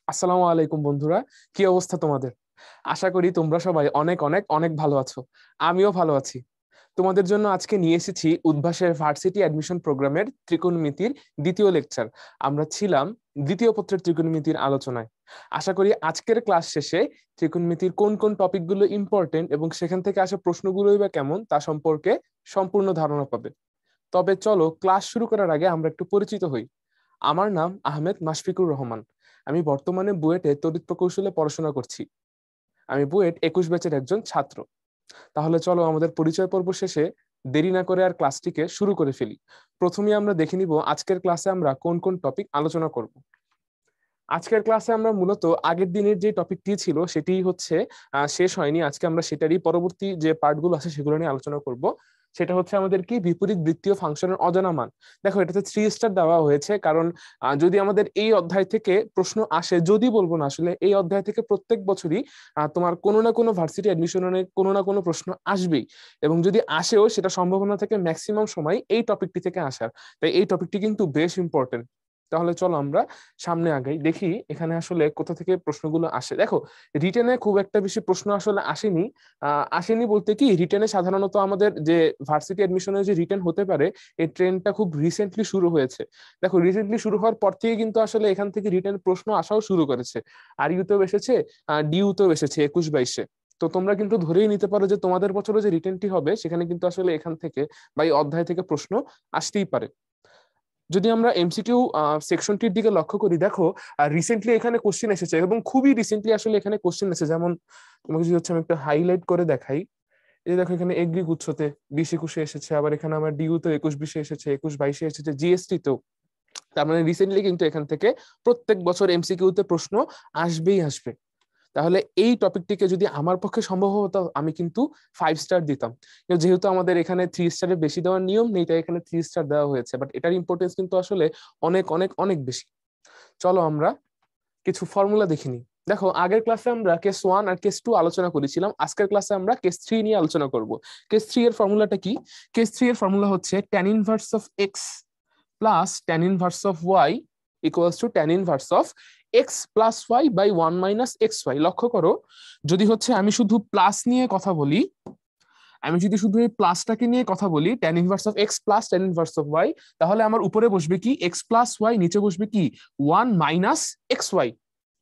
আসসালামু আলাইকুম বন্ধুরা। কি অবস্থা তোমাদের? আশা করি তোমরা সবাই অনেক অনেক অনেক ভালো আছো। আমিও ভালো আছি। তোমাদের জন্য আজকে নিয়ে এসেছি উদ্ভাসের ভার্সিটি অ্যাডমিশন প্রোগ্রামের ত্রিকোণমিতির দ্বিতীয় লেকচার। আমরা ছিলাম দ্বিতীয় পত্রের ত্রিকোণমিতির আলোচনায়। আশা করি আজকের ক্লাস শেষে ত্রিকোণমিতির কোন কোন টপিকগুলো ইম্পর্টেন্ট এবং সেখান থেকে আসা প্রশ্নগুলোই বা কেমন তা সম্পর্কে সম্পূর্ণ ধারণা পাবে। তবে চলো ক্লাস শুরু করার আগে আমরা একটু পরিচিত হই। আমার নাম আহমেদ মাশফিকুর রহমান। আমি বর্তমানে বুয়েটে তড়িৎ প্রকৌশলে পড়াশোনা করছি। আমি বুয়েট 21 ব্যাচের একজন ছাত্র। তাহলে চলো আমাদের পরিচয় পর্ব শেষে দেরি না করে আর ক্লাসটিকে শুরু করে ফেলি। প্রথমেই আমরা দেখে নিব আজকের ক্লাসে আমরা কোন কোন টপিক আলোচনা করব। আজকের ক্লাসে আমরা মূলত আগের দিনের যে টপিকটি ছিল সেটি হচ্ছে শেষ হয়নি। আজকে আমরা সেটারই পরবর্তী যে পার্টগুলো আছে সেগুলো নিয়ে আলোচনা করব। সেটা হচ্ছে আমাদের কি বিপরীত বৃত্তীয় ফাংশনের অজানা মান। দেখো এটাতে 3 স্টার দেওয়া হয়েছে, কারণ যদি আমাদের এই অধ্যায় থেকে প্রশ্ন আসে, যদি বলবো না, আসলে এই অধ্যায় থেকে প্রত্যেক বছরই তোমার কোনো না কোনো ভার্সিটি অ্যাডমিশনে কোনো না কোনো প্রশ্ন আসবেই, এবং যদি আসেও সেটা সম্ভাবনা থেকে ম্যাক্সিমাম সময় এই টপিকটি থেকে আসার। তাই এই টপিকটি কিন্তু বেশ ইম্পর্টেন্ট। তাহলে চলো আমরা সামনে আগাই, দেখি এখানে আসলে কোথা থেকে প্রশ্নগুলো আসে। দেখো রিটেনে খুব একটা বেশি প্রশ্ন আসলে আসেনি। আসেনি বলতে কি, রিটেনে সাধারণত আমাদের যে ভার্সিটি অ্যাডমিশনের যে রিটেন হতে পারে, এই ট্রেন্ডটা খুব রিসেন্টলি শুরু হয়েছে। দেখো রিসেন্টলি শুরু হওয়ার পর থেকে কিন্তু আসলে এখান থেকে রিটেন প্রশ্ন আসাও শুরু করেছে। আর ইউতেও এসেছে, ডিউতেও এসেছে 21-22-এ। তো তোমরা কিন্তু ধরেই নিতে পারো যে তোমাদের বছরে যে রিটেনটি হবে সেখানে কিন্তু আসলে এখান থেকে বা এই অধ্যায় থেকে প্রশ্ন আসতেই পারে। যদি আমরা এমসিকিউ সেকশনটির দিকে লক্ষ্য করি, দেখো রিসেন্টলি এখানে কোশ্চেন এসেছে এবং খুবই রিসেন্টলি আসলে এখানে কোশ্চেন এসেছে। যেমন তোমাকে যদি হচ্ছে আমি একটা হাইলাইট করে দেখাই, এই দেখো এখানে এগ্রি গুচ্ছতে 20-21-এ এসেছে, আবার এখানে আমার ডিউ তো 21-20-এ এসেছে, 21-22-এ এসেছে, জিএসটি তো। তার মানে রিসেন্টলি কিন্তু এখান থেকে প্রত্যেক বছর এমসিকিউ তে প্রশ্ন আসবেই আসবে। তাহলে এই টপিকটিকে যদি আমার পক্ষে সম্ভব হতো আমি কিন্তু 5 স্টার দিতাম। যেহেতু আমাদের এখানে 3 স্টারের বেশি দেওয়ার নিয়ম নেই, তাই এখানে 3 স্টার দেওয়া হয়েছে, বাট এটার ইম্পর্টেন্স কিন্তু আসলে অনেক অনেক অনেক বেশি। চলো আমরা কিছু ফর্মুলা দেখে নিই। দেখো আগের ক্লাসে আমরা কেস 1 আর কেস 2 আলোচনা করেছিলাম, আজকের ক্লাসে আমরা কেস 3 নিয়ে আলোচনা করব। কেস 3 এর ফর্মুলাটা কি? কেস 3 এর ফর্মুলা হচ্ছে tan inverse of x plus tan inverse of y equals to tan inverse of x plus y by 1 minus xy। লক্ষ্য করো, যদি হচ্ছে আমি শুধু প্লাস নিয়ে কথা বলি, আমি যদি শুধু এই প্লাসটাকে নিয়ে কথা বলি, tan inverse of x plus tan inverse of y, তাহলে আমার উপরে বসবে কি x প্লাস y, নিচে বসবে কি 1 মাইনাস xy,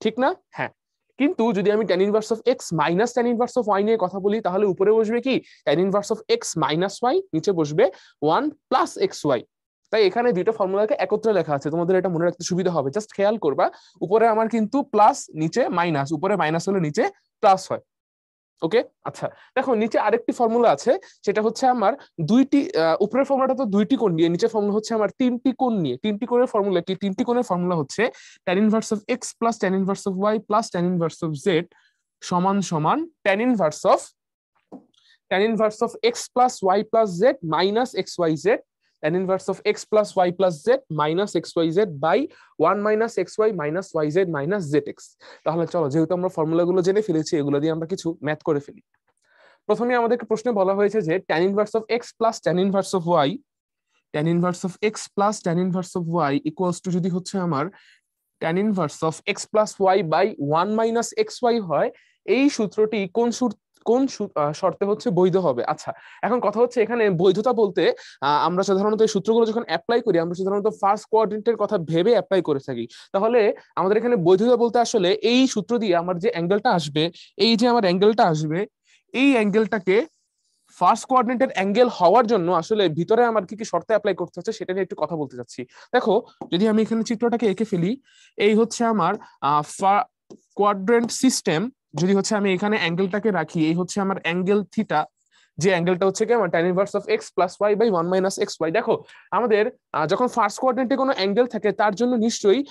ঠিক না? হ্যাঁ। কিন্তু যদি আমি tan inverse of x minus tan inverse of y নিয়ে কথা বলি, তাহলে উপরে বসবে কি tan inverse of x minus y, নিচে বসবে 1 প্লাস xy। তাই এখানে দুইটা ফর্মুলাকে একত্রে লেখা আছে, তোমাদের এটা মনে রাখতে সুবিধা হবে। জাস্ট খেয়াল করবা, উপরে আমার কিন্তু প্লাস, নিচে মাইনাস, উপরে মাইনাস হলে নিচে প্লাস হয়। ওকে, আচ্ছা। দেখো নিচে আরেকটি ফর্মুলা আছে, সেটা হচ্ছে আমার দুইটি, উপরের ফর্মুলাটা তো দুইটি কোণ নিয়ে, নিচে ফর্মুলা হচ্ছে আমার তিনটি কোণ নিয়ে। তিনটি কোণের ফর্মুলা কি? তিনটি কোণের ফর্মুলা হচ্ছে tan inverse of x plus tan inverse of y plus tan inverse of z সমান সমান tan inverse of x plus y plus z minus xyz, tan inverse of x plus y plus z minus xyz by 1 minus xy minus yz minus zx। তাহলে চলো, যেহেতু আমরা ফর্মুলাগুলো জেনে ফেলেছি, এগুলো দিয়ে আমরা কিছু ম্যাথ করে ফেলি। প্রথমে আমাদেরকে প্রশ্নে বলা হয়েছে যে tan inverse of x plus tan inverse of y, tan inverse of x plus tan inverse of y equals to যদি হচ্ছে আমার tan inverse of x plus y by 1 minus xy হয়, এই সূত্রটি কোন শর্তে হচ্ছে বৈধ হবে। আচ্ছা, এখন কথা হচ্ছে এখানে বৈধতা বলতে আমরা সাধারণত এই সূত্রগুলো যখন অ্যাপ্লাই করি, আমরা সাধারণত ফার্স্ট কোয়াড্রেন্টের কথা ভেবে অ্যাপ্লাই করে থাকি। তাহলে আমাদের এখানে বৈধতা বলতে আসলে এই সূত্র দিয়ে আমার যে অ্যাঙ্গেলটা আসবে, এই যে আমার অ্যাঙ্গেলটা আসবে, এই অ্যাঙ্গেলটাকে ফার্স্ট কোঅর্ডিনেটের অ্যাঙ্গেল হওয়ার জন্য আসলে ভিতরে আমার কি কি শর্তে অ্যাপ্লাই করতে হচ্ছে সেটা নিয়ে একটু কথা বলতে চাচ্ছি। দেখো যদি আমি এখানে চিত্রটাকে এঁকে ফেলি, এই হচ্ছে আমার কোয়াড্রেন্ট সিস্টেম। যদি হচ্ছে আমি এখানে অ্যাঙ্গেলটাকে রাখি, এই হচ্ছে আমার অ্যাঙ্গেল থিটা, যে অ্যাঙ্গেলটা হচ্ছে কি আমার tan inverse of x plus y by 1 minus xy। দেখো আমাদের যখন ফার্স্ট কোয়াড্রেন্টে কোনো অ্যাঙ্গেল থাকে, তার জন্য নিশ্চয়ই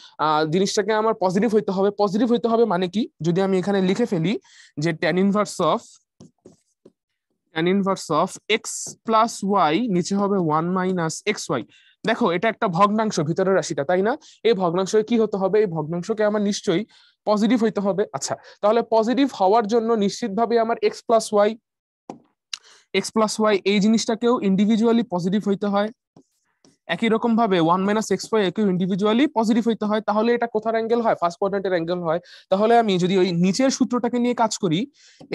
জিনিসটাকে আমার পজিটিভ হইতে হবে। পজিটিভ হইতে হবে মানে কি? যদি আমি এখানে লিখে ফেলি যে tan inverse of x plus y, নিচে হবে 1 মাইনাস xy। দেখো এটা একটা ভগ্নাংশ, ভিতরের রাশিটা, তাই না? এই ভগ্নাংশ কি হতে হবে? এই ভগ্নাংশকে আমার নিশ্চয়ই পজিটিভ হইতে হবে। আচ্ছা, তাহলে পজিটিভ হওয়ার জন্য নিশ্চিতভাবে আমার এক্স প্লাস ওয়াই এই জিনিসটাকেও ইন্ডিভিজুয়ালি পজিটিভ হইতে হয়। একই রকম ভাবে 1 মাইনাস এক্স ওয়াই একে ইন্ডিভিজুয়ালি পজিটিভ হইতে হয়, তাহলে এটা কোথার অ্যাঙ্গেল হয়? ফার্স্ট কোয়াড্রেন্টের অ্যাঙ্গেল হয়। তাহলে আমি যদি ওই নিচের সূত্রটাকে নিয়ে কাজ করি,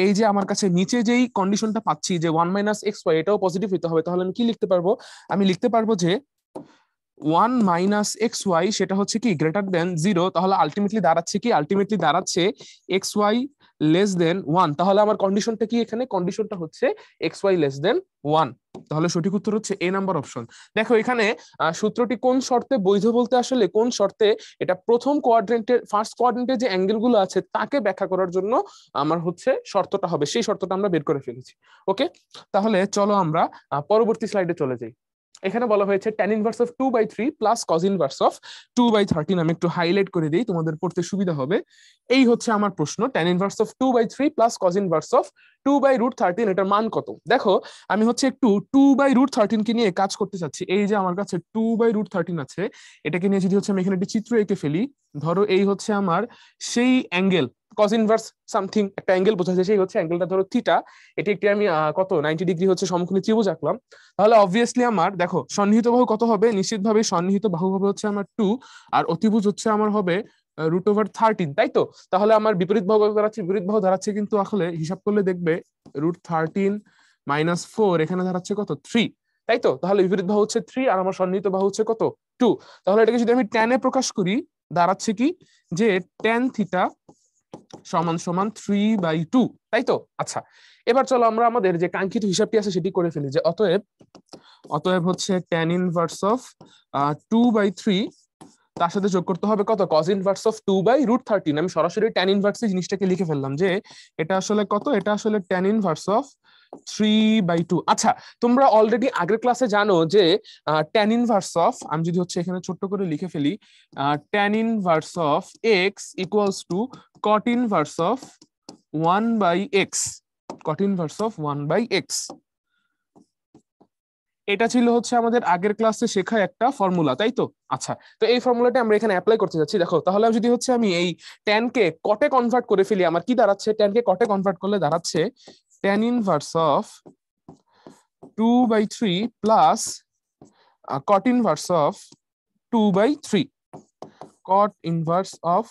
এই যে আমার কাছে নিচে যেই কন্ডিশনটা পাচ্ছি যে 1 মাইনাস এক্স ওয়াই এটাও পজিটিভ হইতে হবে, তাহলে আমি কি লিখতে পারবো? আমি লিখতে পারবো যে 1 মাইনাস এক্স ওয়াই সেটা হচ্ছে কি গ্রেটার দেন 0, তাহলে আলটিমেটলি দাঁড়াচ্ছে কি? আলটিমেটলি দাঁড়াচ্ছে এক্স ওয়াই লেস দেন 1। তাহলে আমার কন্ডিশনটা কি? এখানে কন্ডিশনটা হচ্ছে এক্স ওয়াই লেস দেন 1। তাহলে সঠিক উত্তর হচ্ছে এ নাম্বার অপশন। দেখো এখানে সূত্রটি কোন শর্তে বৈধ বলতে আসলে কোন শর্তে এটা প্রথম কোয়াড্রেন্টের ফার্স্ট কোয়াড্রেন্টের যে অ্যাঙ্গেল গুলো আছে তাকে ব্যাখ্যা করার জন্য আমার হচ্ছে শর্তটা হবে, সেই শর্তটা আমরা বের করে ফেলেছি। ওকে, তাহলে চলো আমরা পরবর্তী স্লাইডে চলে যাই। এখানে বলা হয়েছে tan inverse of 2/3 plus cos inverse of 2/13। আমি একটু হাইলাইট করে দিই, তোমাদের পড়তে সুবিধা হবে। এই হচ্ছে আমার প্রশ্ন, tan inverse of 2/3 plus cos inverse of 2/√13 এটার মান কত? দেখো আমি হচ্ছে একটু 2/√13 কে নিয়ে কাজ করতে চাচ্ছি। এই যে আমার কাছে 2/√13 আছে, এটাকে নিয়ে যদি হচ্ছে আমি এখানে একটি চিত্র এঁকে ফেলি, ধরো এই হচ্ছে আমার সেই অ্যাঙ্গেল cos ইনভার্স সামথিং একটা অ্যাঙ্গেল বোঝা যায়, সেই হচ্ছে অ্যাঙ্গেলটা ধরো থিটা। এটি একটি আমি কত 90 ডিগ্রি হচ্ছে সমকোণী ত্রিভুজ আঁকলাম। তাহলে অবভিয়াসলি আমার দেখো সন্নিহিত বাহু কত হবে? নিশ্চিতভাবে সন্নিহিত বাহু হবে হচ্ছে আমার 2, আর অতিভুজ হচ্ছে আমার হবে √13, তাই তো? তাহলে আমার বিপরীত বাহু দাঁড়াচ্ছে, বিপরীত বাহু দাঁড়াচ্ছে কিন্তু আসলে হিসাব করলে দেখবে √13 - 4 এখানে দাঁড়াচ্ছে কত? 3, তাই তো? তাহলে বিপরীত বাহু হচ্ছে 3 আর আমার সন্নিহিত বাহু হচ্ছে কত? 2। তাহলে এটাকে যদি আমি tan এ প্রকাশ করি, দাঁড়াচ্ছে কি যে tan থিটা সমান সমান 3/2, তাই তো? আচ্ছা, এবার চলো আমরা আমাদের যে কাঙ্ক্ষিত হিসাবটি আছে সেটি করে ফেলি। যে অতএব হচ্ছে tan ইনভার্স অফ 2/3, তার সাথে যোগ করতে হবে কত? cos inverse of 2/√13। আমি সরাসরি tan ইনভার্স জিনিসটাকে লিখে ফেললাম যে এটা আসলে কত? এটা আসলে tan ইনভার্স অফ 3/2। আচ্ছা, তোমরা অলরেডি আগের ক্লাসে জানো যে tan ইনভার্স অফ, আমি যদি হচ্ছে এখানে ছোট্ট করে লিখে ফেলি, tan inverse of x equals to cot inverse of 1/x, cot inverse of 1/x। এটা ছিল হচ্ছে আমাদের আগের ক্লাসে শেখা একটা ফর্মুলা, তাই তো? আচ্ছা, তো এই ফর্মুলাটা আমরা এখানে অ্যাপ্লাই করতে যাচ্ছি। দেখো তাহলে যদি হচ্ছে আমি এই tan কে কটে কনভার্ট করে ফেলি, আমার কি দাঁড়াচ্ছে? tan কে কটে কনভার্ট করলে দাঁড়াচ্ছে tan inverse of 2/3 plus cot inverse of 2/3, cot inverse of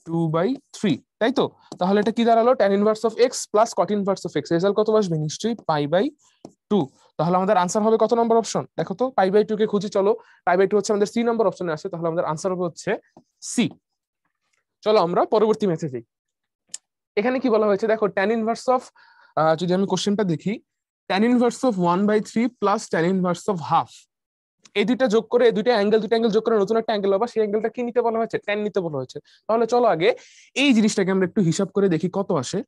2/3, তাই তো? তাহলে এটা কি দাঁড়ালো? tan inverse of x plus cot inverse of x। Result কত আসবে? নিশ্চয়ই π/2। তাহলে আমাদের আনসার হবে কত নম্বর অপশন? দেখো তো, π/2 কে খুঁজি চলো। π/2 হচ্ছে আমাদের সি নম্বর অপশনে আছে, তাহলে আমাদের আনসার হবে হচ্ছে সি। চলো আমরা পরবর্তী ম্যাথে যাই। এখানে কি বলা হয়েছে দেখো, tan ইনভার্স অফ, যদি আমি কোশ্চেনটা দেখি, tan inverse of 1/3 plus tan inverse of half, এই দুইটা যোগ করে, এই দুইটা অ্যাঙ্গেল যোগ করে নতুন একটা অ্যাঙ্গেল হবে। সেই অ্যাঙ্গেলটা কি নিতে বলা হয়েছে? tan নিতে বলা হয়েছে। তাহলে চলো আগে এই জিনিসটাকে আমরা একটু হিসাব করে দেখি কত আসে।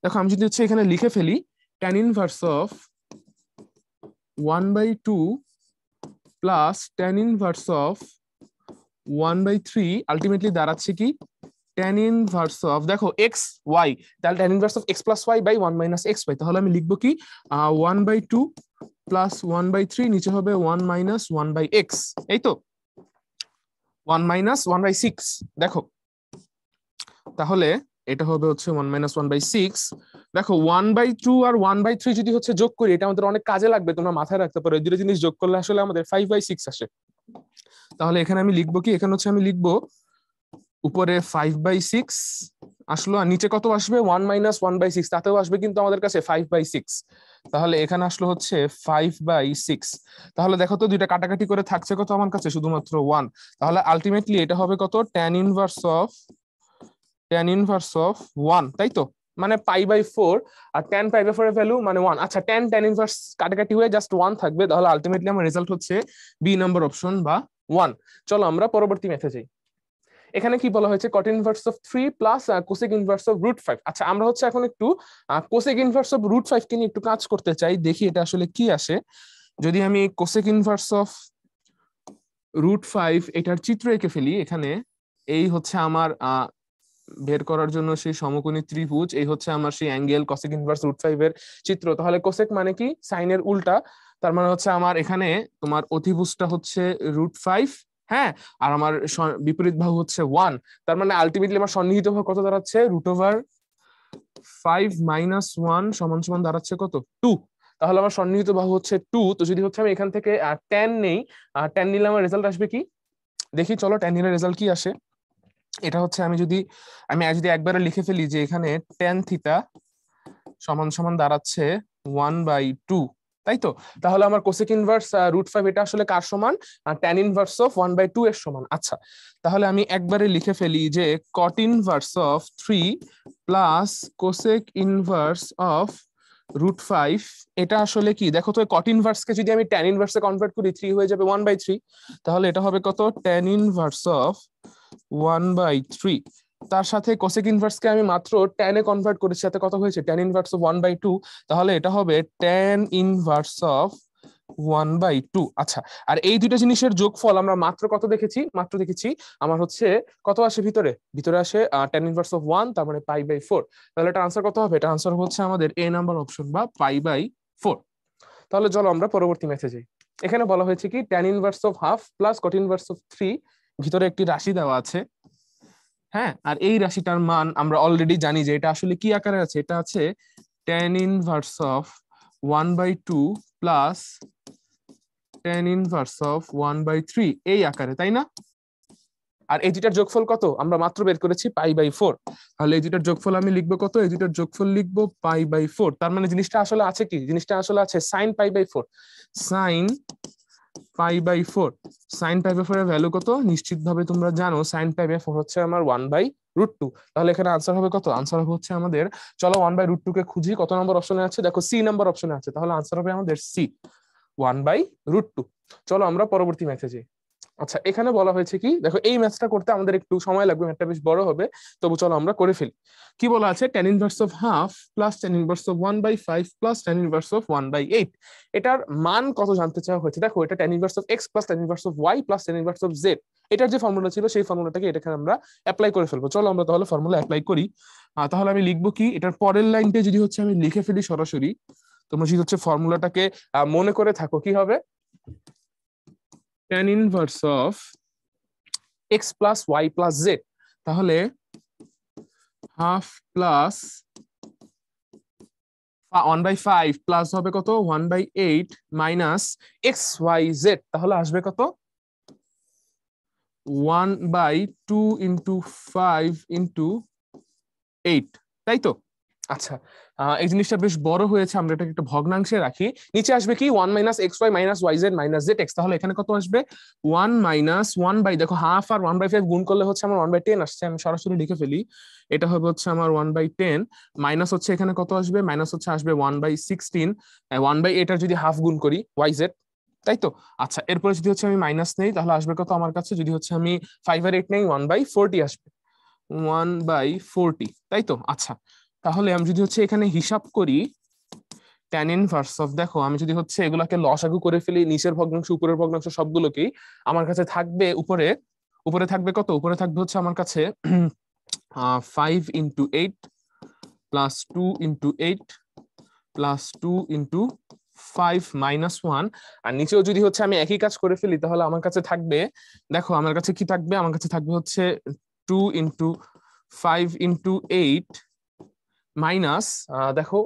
দেখো আমি যদি হচ্ছে এখানে লিখে ফেলি tan inverse of 1/2 plus tan inverse of 1/3, ultimately দাঁড়াচ্ছে কি tan ইনভার্স অফ, দেখো x y, তাহলে tan inverse of x plus y by 1 minus x y। তাহলে আমি লিখবো কি 1/2 প্লাস 1/3, নিচে হবে 1 মাইনাস 1/x, এই তো 1 মাইনাস 1/6। দেখো তাহলে এটা হবে হচ্ছে 1 মাইনাস 1/6। দেখো 1/2 আর 1/3 যদি হচ্ছে যোগ করি, এটা আমাদের অনেক কাজে লাগবে, তোমরা মাথায় রাখতে পারো। এই দুটো জিনিস যোগ করলে আসলে আমাদের 5/6 আসে। তাহলে এখানে আমি লিখবো কি, এখানে হচ্ছে আমি লিখবো উপরে 5/6 আসলো, আর নিচে কত আসবে? 1 মাইনাস 1/6, তাতেও আসবে কিন্তু আমাদের কাছে 5/6। তাহলে এখানে আসলো হচ্ছে 5/6। তাহলে দেখো তো দুইটা কাটাকাটি করে থাকছে কত আমার কাছে? শুধুমাত্র 1। তাহলে আলটিমেটলি এটা হবে কত? tan ইনভার্স অফ 1, তাই তো? মানে π/4, আর tan π/4 এর ভ্যালু মানে 1। আচ্ছা, tan ইনভার্স কাটাকাটি হয়ে জাস্ট 1 থাকবে, তাহলে আলটিমেটলি আমার রেজাল্ট হচ্ছে বি নাম্বার অপশন বা 1। চলো আমরা পরবর্তী ম্যাথে যাই। এখানে কি বলা হয়েছে? cot inverse of 3 plus cosec inverse of √5। আচ্ছা, আমরা হচ্ছে এখন একটু cosec ইনভার্স অফ √5 কে নিয়ে একটু কাজ করতে চাই, দেখি এটা আসলে কি আসে। যদি আমি cosec ইনভার্স অফ √5 এটার চিত্র এঁকে ফেলি, এখানে এই হচ্ছে আমার বের করার জন্য সেই সমকোণী ত্রিভুজ, এই হচ্ছে আমার সেই অ্যাঙ্গেল cosec ইনভার্স √5 এর চিত্র। তাহলে cosec মানে কি? সাইনের উল্টা। তার মানে হচ্ছে আমার এখানে তোমার অতিভুজটা হচ্ছে √5, হ্যাঁ, আর আমার বিপরীত বাহু হচ্ছে 1। তার মানে আলটিমেটলি আমার সন্নিহিত বাহু কত দাঁড়াচ্ছে? √5 - 1 সমান সমান দাঁড়াচ্ছে কত? 2। তাহলে আমার সন্নিহিত বাহু হচ্ছে 2। তো যদি হচ্ছে আমি এখান থেকে tan নেই, tan নিলে আমার রেজাল্ট আসবে কি দেখি, চলো tan নিলে রেজাল্ট কি আসে। এটা হচ্ছে আমি যদি একবারে লিখে ফেলি যে এখানে tan থিটা সমান সমান দাঁড়াচ্ছে 1/2, তাই তো? তাহলে আমার কোসেক ইনভার্স √5 এটা আসলে কার সমান? tan ইনভার্স অফ 1/2 এর সমান। আচ্ছা, তাহলে আমি একবারে লিখে ফেলি যে cot inverse of 3 plus cosec inverse of √5, এটা আসলে কি দেখো তো, cot ইনভার্স কে যদি আমি tan ইনভার্সে কনভার্ট করি 3 হয়ে যাবে 1/3, তাহলে এটা হবে কত? tan inverse of 1/3। তার সাথে কোসেক ইনভার্স কে আমি মাত্র tan এ কনভার্ট করেছি, সাথে কত হয়েছে tan ইনভার্স অফ 1/2, তাহলে এটা হবে tan ইনভার্স অফ 1/2। আচ্ছা, আর এই দুইটা জিনিসের যোগফল আমরা মাত্র কত দেখেছি? মাত্র দেখেছি আমার হচ্ছে কত আসে ভিতরে আসে tan ইনভার্স অফ 1, তার মানে π/4। তাহলে এটা আনসার কত হবে? এটা আনসার হচ্ছে আমাদের এ নাম্বার অপশন বা π/4। তাহলে চলো আমরা পরবর্তী ম্যাথে যাই। এখানে বলা হয়েছে কি tan inverse of half plus cot inverse of 3, ভিতরে একটি রাশি দেওয়া আছে। হ্যাঁ, আর এই রাশিটার মান আমরা অলরেডি জানি যে এটা আসলে কি আকারে আছে, এটা আছে tan inverse of 1/2 plus tan inverse of 1/3 এই আকারে, তাই না? আর এই দুটার যোগফল কত আমরা মাত্র বের করেছি π/4। তাহলে এই দুটার যোগফল আমি লিখবো কত? এই দুটার যোগফল লিখবো π/4। তার মানে জিনিসটা আসলে আছে কি? জিনিসটা আসলে আছে sin π/4। sin π/4, sin π/4 এর ভ্যালু কত? নিশ্চিতভাবে তোমরা জানো sin π/4 হচ্ছে আমার 1/√2। তাহলে এখানে আনসার হবে কত? আনসার হবে হচ্ছে আমাদের, চলো 1/√2 কে খুঁজি, কত নম্বর অপশনে আছে? দেখো সি নাম্বার অপশনে আছে, তাহলে আনসার হবে আমাদের সি, 1/√2। চলো আমরা পরবর্তী ম্যাথে যাই। আচ্ছা, এখানে বলা হয়েছে কি দেখো, এই ম্যাথটা করতে আমাদের একটু সময় লাগবে, ম্যাথটা বেশ বড় হবে, তবু চলো আমরা করে ফেলি। কি বলা আছে? tan inverse of half plus tan inverse of 1/5 plus tan inverse of 1/8, এটার মান কত জানতে চাওয়া হয়েছে। দেখো এটা tan inverse of x plus tan inverse of y plus tan inverse of z, এটার যে ফর্মুলা ছিল সেই ফর্মুলাটাকে এটাকে আমরা অ্যাপ্লাই করে ফেলবো। চলো আমরা তাহলে ফর্মুলা অ্যাপ্লাই করি। তাহলে আমি লিখবো কি, এটার পরের লাইনটা যদি হচ্ছে আমি লিখে ফেলি সরাসরি, তোমরা যদি হচ্ছে ফর্মুলাটাকে মনে করে থাকো, কি হবে? tan inverse of x plus y plus z, তাহলে হাফ প্লাস 1/5 প্লাস হবে কত? 1/8 মাইনাস xyz, তাহলে আসবে কত? 1/2 ইন্টু 5 ইন্টু 8, তাই তো? আচ্ছা, এই জিনিসটা বেশ বড় হয়েছে, আমরা এটাকে একটা ভগ্নাংশে রাখি। নিচে আসবে কি 1 minus xy minus yz minus zx, তাহলে এখানে কত আসবে? 1 মাইনাস 1 দেখো হাফ আর 1/5 গুণ করলে হচ্ছে আমার 1/10 আসছে, আমি সরাসরি লিখে ফেলি, এটা হবে হচ্ছে আমার 1/10 মাইনাস হচ্ছে এখানে কত আসবে? মাইনাস হচ্ছে আসবে 1/16, 1/8 আর যদি হাফ গুণ করি yz, তাই তো? আচ্ছা, এরপরে যদি হচ্ছে আমি মাইনাস নেই তাহলে আসবে কত আমার কাছে? যদি হচ্ছে আমি 5 আর 8 নেই 1/40 আসবে, 1/40, তাই তো? আচ্ছা, তাহলে আমি যদি হচ্ছে এখানে হিসাব করি tan ইনভার্স অফ, দেখো আমি যদি হচ্ছে এগুলাকে লসাগু করে ফেলি, নিচের ভগ্নাংশ উপরের ভগ্নাংশ সবগুলোকেই, আমার কাছে থাকবে উপরে থাকবে কত? উপরে থাকবে হচ্ছে আমার কাছে 5 into 8 plus 2 into 8 plus 2 into 5 minus 1, আর নিচেও যদি হচ্ছে আমি একই কাজ করে ফেলি তাহলে আমার কাছে থাকবে, দেখো আমার কাছে কি থাকবে? আমার কাছে থাকবে হচ্ছে 2 ইন্টু 5 ইন্টু 8 মাইনাস, দেখো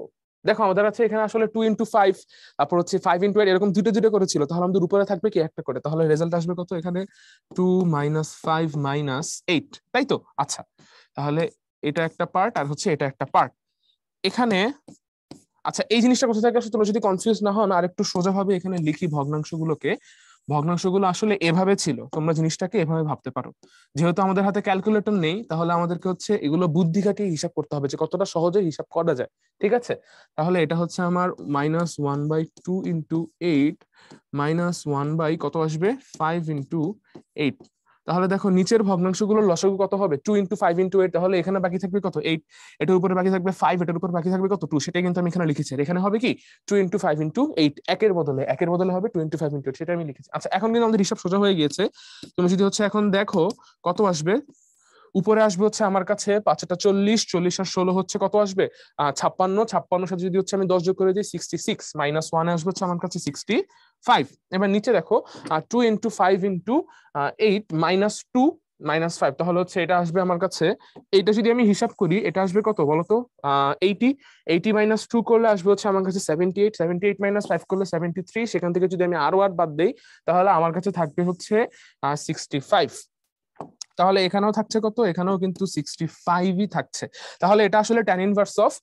দেখো আমাদের আছে এখানে আসলে 2 ইন্টু 5, তারপর হচ্ছে 5 ইন্টু 8, এরকম দুটো দুটো করেছিল, তাহলে আমাদের উপরে থাকবে কি একটা করে, তাহলে রেজাল্ট আসবে কত? এখানে 2 মাইনাস 5 মাইনাস 8, তাই তো? আচ্ছা, তাহলে এটা একটা পার্ট আর হচ্ছে এটা একটা পার্ট এখানে। আচ্ছা, এই জিনিসটা কোথা থেকে আসলে তোমরা যদি কনফিউজ না হও, আমি আরেকটু সোজাভাবে এখানে লিখি ভগ্নাংশগুলোকে। ভগ্নাংশগুলো আসলে এভাবে ছিল, তোমরা জিনিসটাকে এভাবে ভাবতে পারো। যেহেতু আমাদের হাতে ক্যালকুলেটর নেই, তাহলে আমাদেরকে হচ্ছে এগুলো বুদ্ধি খাটিয়ে হিসাব করতে হবে যে কতটা সহজে হিসাব করা যায়, ঠিক আছে? তাহলে এটা হচ্ছে আমার মাইনাস 1/2 ইন্টু 8 মাইনাস 1 কত আসবে? 5 ইন্টু 8। তাহলে দেখো নিচের ভগ্নাংশগুলোর লসাগু কত হবে? 2 ইন্টু 5 ইন্টু 8, তাহলে এখানে বাকি থাকবে কত? 8, এটার উপরে বাকি থাকবে 5, এটার উপর বাকি থাকবে কত? 2, সেটাই কিন্তু আমি এখানে লিখেছি। আর এখানে হবে কি 2 ইন্টু 5 ইন্টু 8, একের বদলে হবে 2 ইন্টু 5 ইন্টু 8, সেটা আমি লিখেছি। আচ্ছা, এখন কিন্তু আমাদের হিসাব সোজা হয়ে গিয়েছে। তুমি যদি হচ্ছে এখন দেখো কত আসবে, উপরে আসবে হচ্ছে আমার কাছে 5 টা 40, 40 আর 16 হচ্ছে কত আসবে? 56, 56 সাথে যদি হচ্ছে আমি 10 যোগ করে দিই 66, মাইনাস 1 আসবে হচ্ছে আমার কাছে 65। এবার নিচে দেখো 2 ইন্টু 5 ইন্টু 8 মাইনাস 2, -5, তাহলে হচ্ছে এটা আসবে আমার কাছে, এইটা যদি আমি হিসাব করি এটা আসবে কত বলতো, 80, 80 - 2 করলে আসবে হচ্ছে আমার কাছে 78, 78 - 5 করলে 73, সেখান থেকে যদি আমি আরো 8 বাদ দেই তাহলে আমার কাছে থাকবে হচ্ছে 65। তাহলে এখানেও থাকছে কত, এখানেও কিন্তু 65ই থাকছে। তাহলে এটা আসলে tan inverse of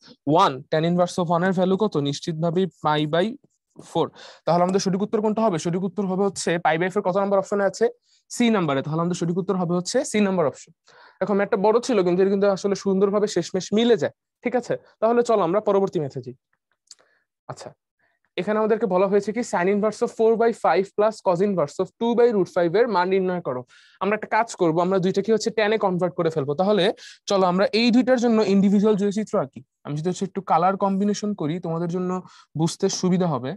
1, tan inverse of 1 এর ভ্যালু কত, নিশ্চিতভাবেই π/4। তাহলে আমাদের সঠিক উত্তর কোনটা হবে, সঠিক উত্তর হবে হচ্ছে π/4 কত নাম্বার অপশনে আছে, সি নাম্বারে। তাহলে আমাদের সঠিক উত্তর হবে হচ্ছে সি নাম্বার অপশন। এখন একটা বড় ছিল কিন্তু এটা কিন্তু আসলে সুন্দরভাবে শেষমেশ মিলে যায়। ঠিক আছে, তাহলে চলো আমরা পরবর্তী ম্যাথে যাই। আচ্ছা, এখানে আমাদেরকে বলা হয়েছে কি sign inverse of 4/5 plus cos inverse of 2/√5 এর মান নির্ণয় করো। আমরা একটা কাজ করব, আমরা দুইটাকে হচ্ছে টেনে কনভার্ট করে ফেলবো। তাহলে চলো আমরা এই দুইটার জন্য ইন্ডিভিজুয়াল চিত্র আঁকি। আমি যদি হচ্ছে একটু কালার কম্বিনেশন করি তোমাদের জন্য বুঝতে সুবিধা হবে।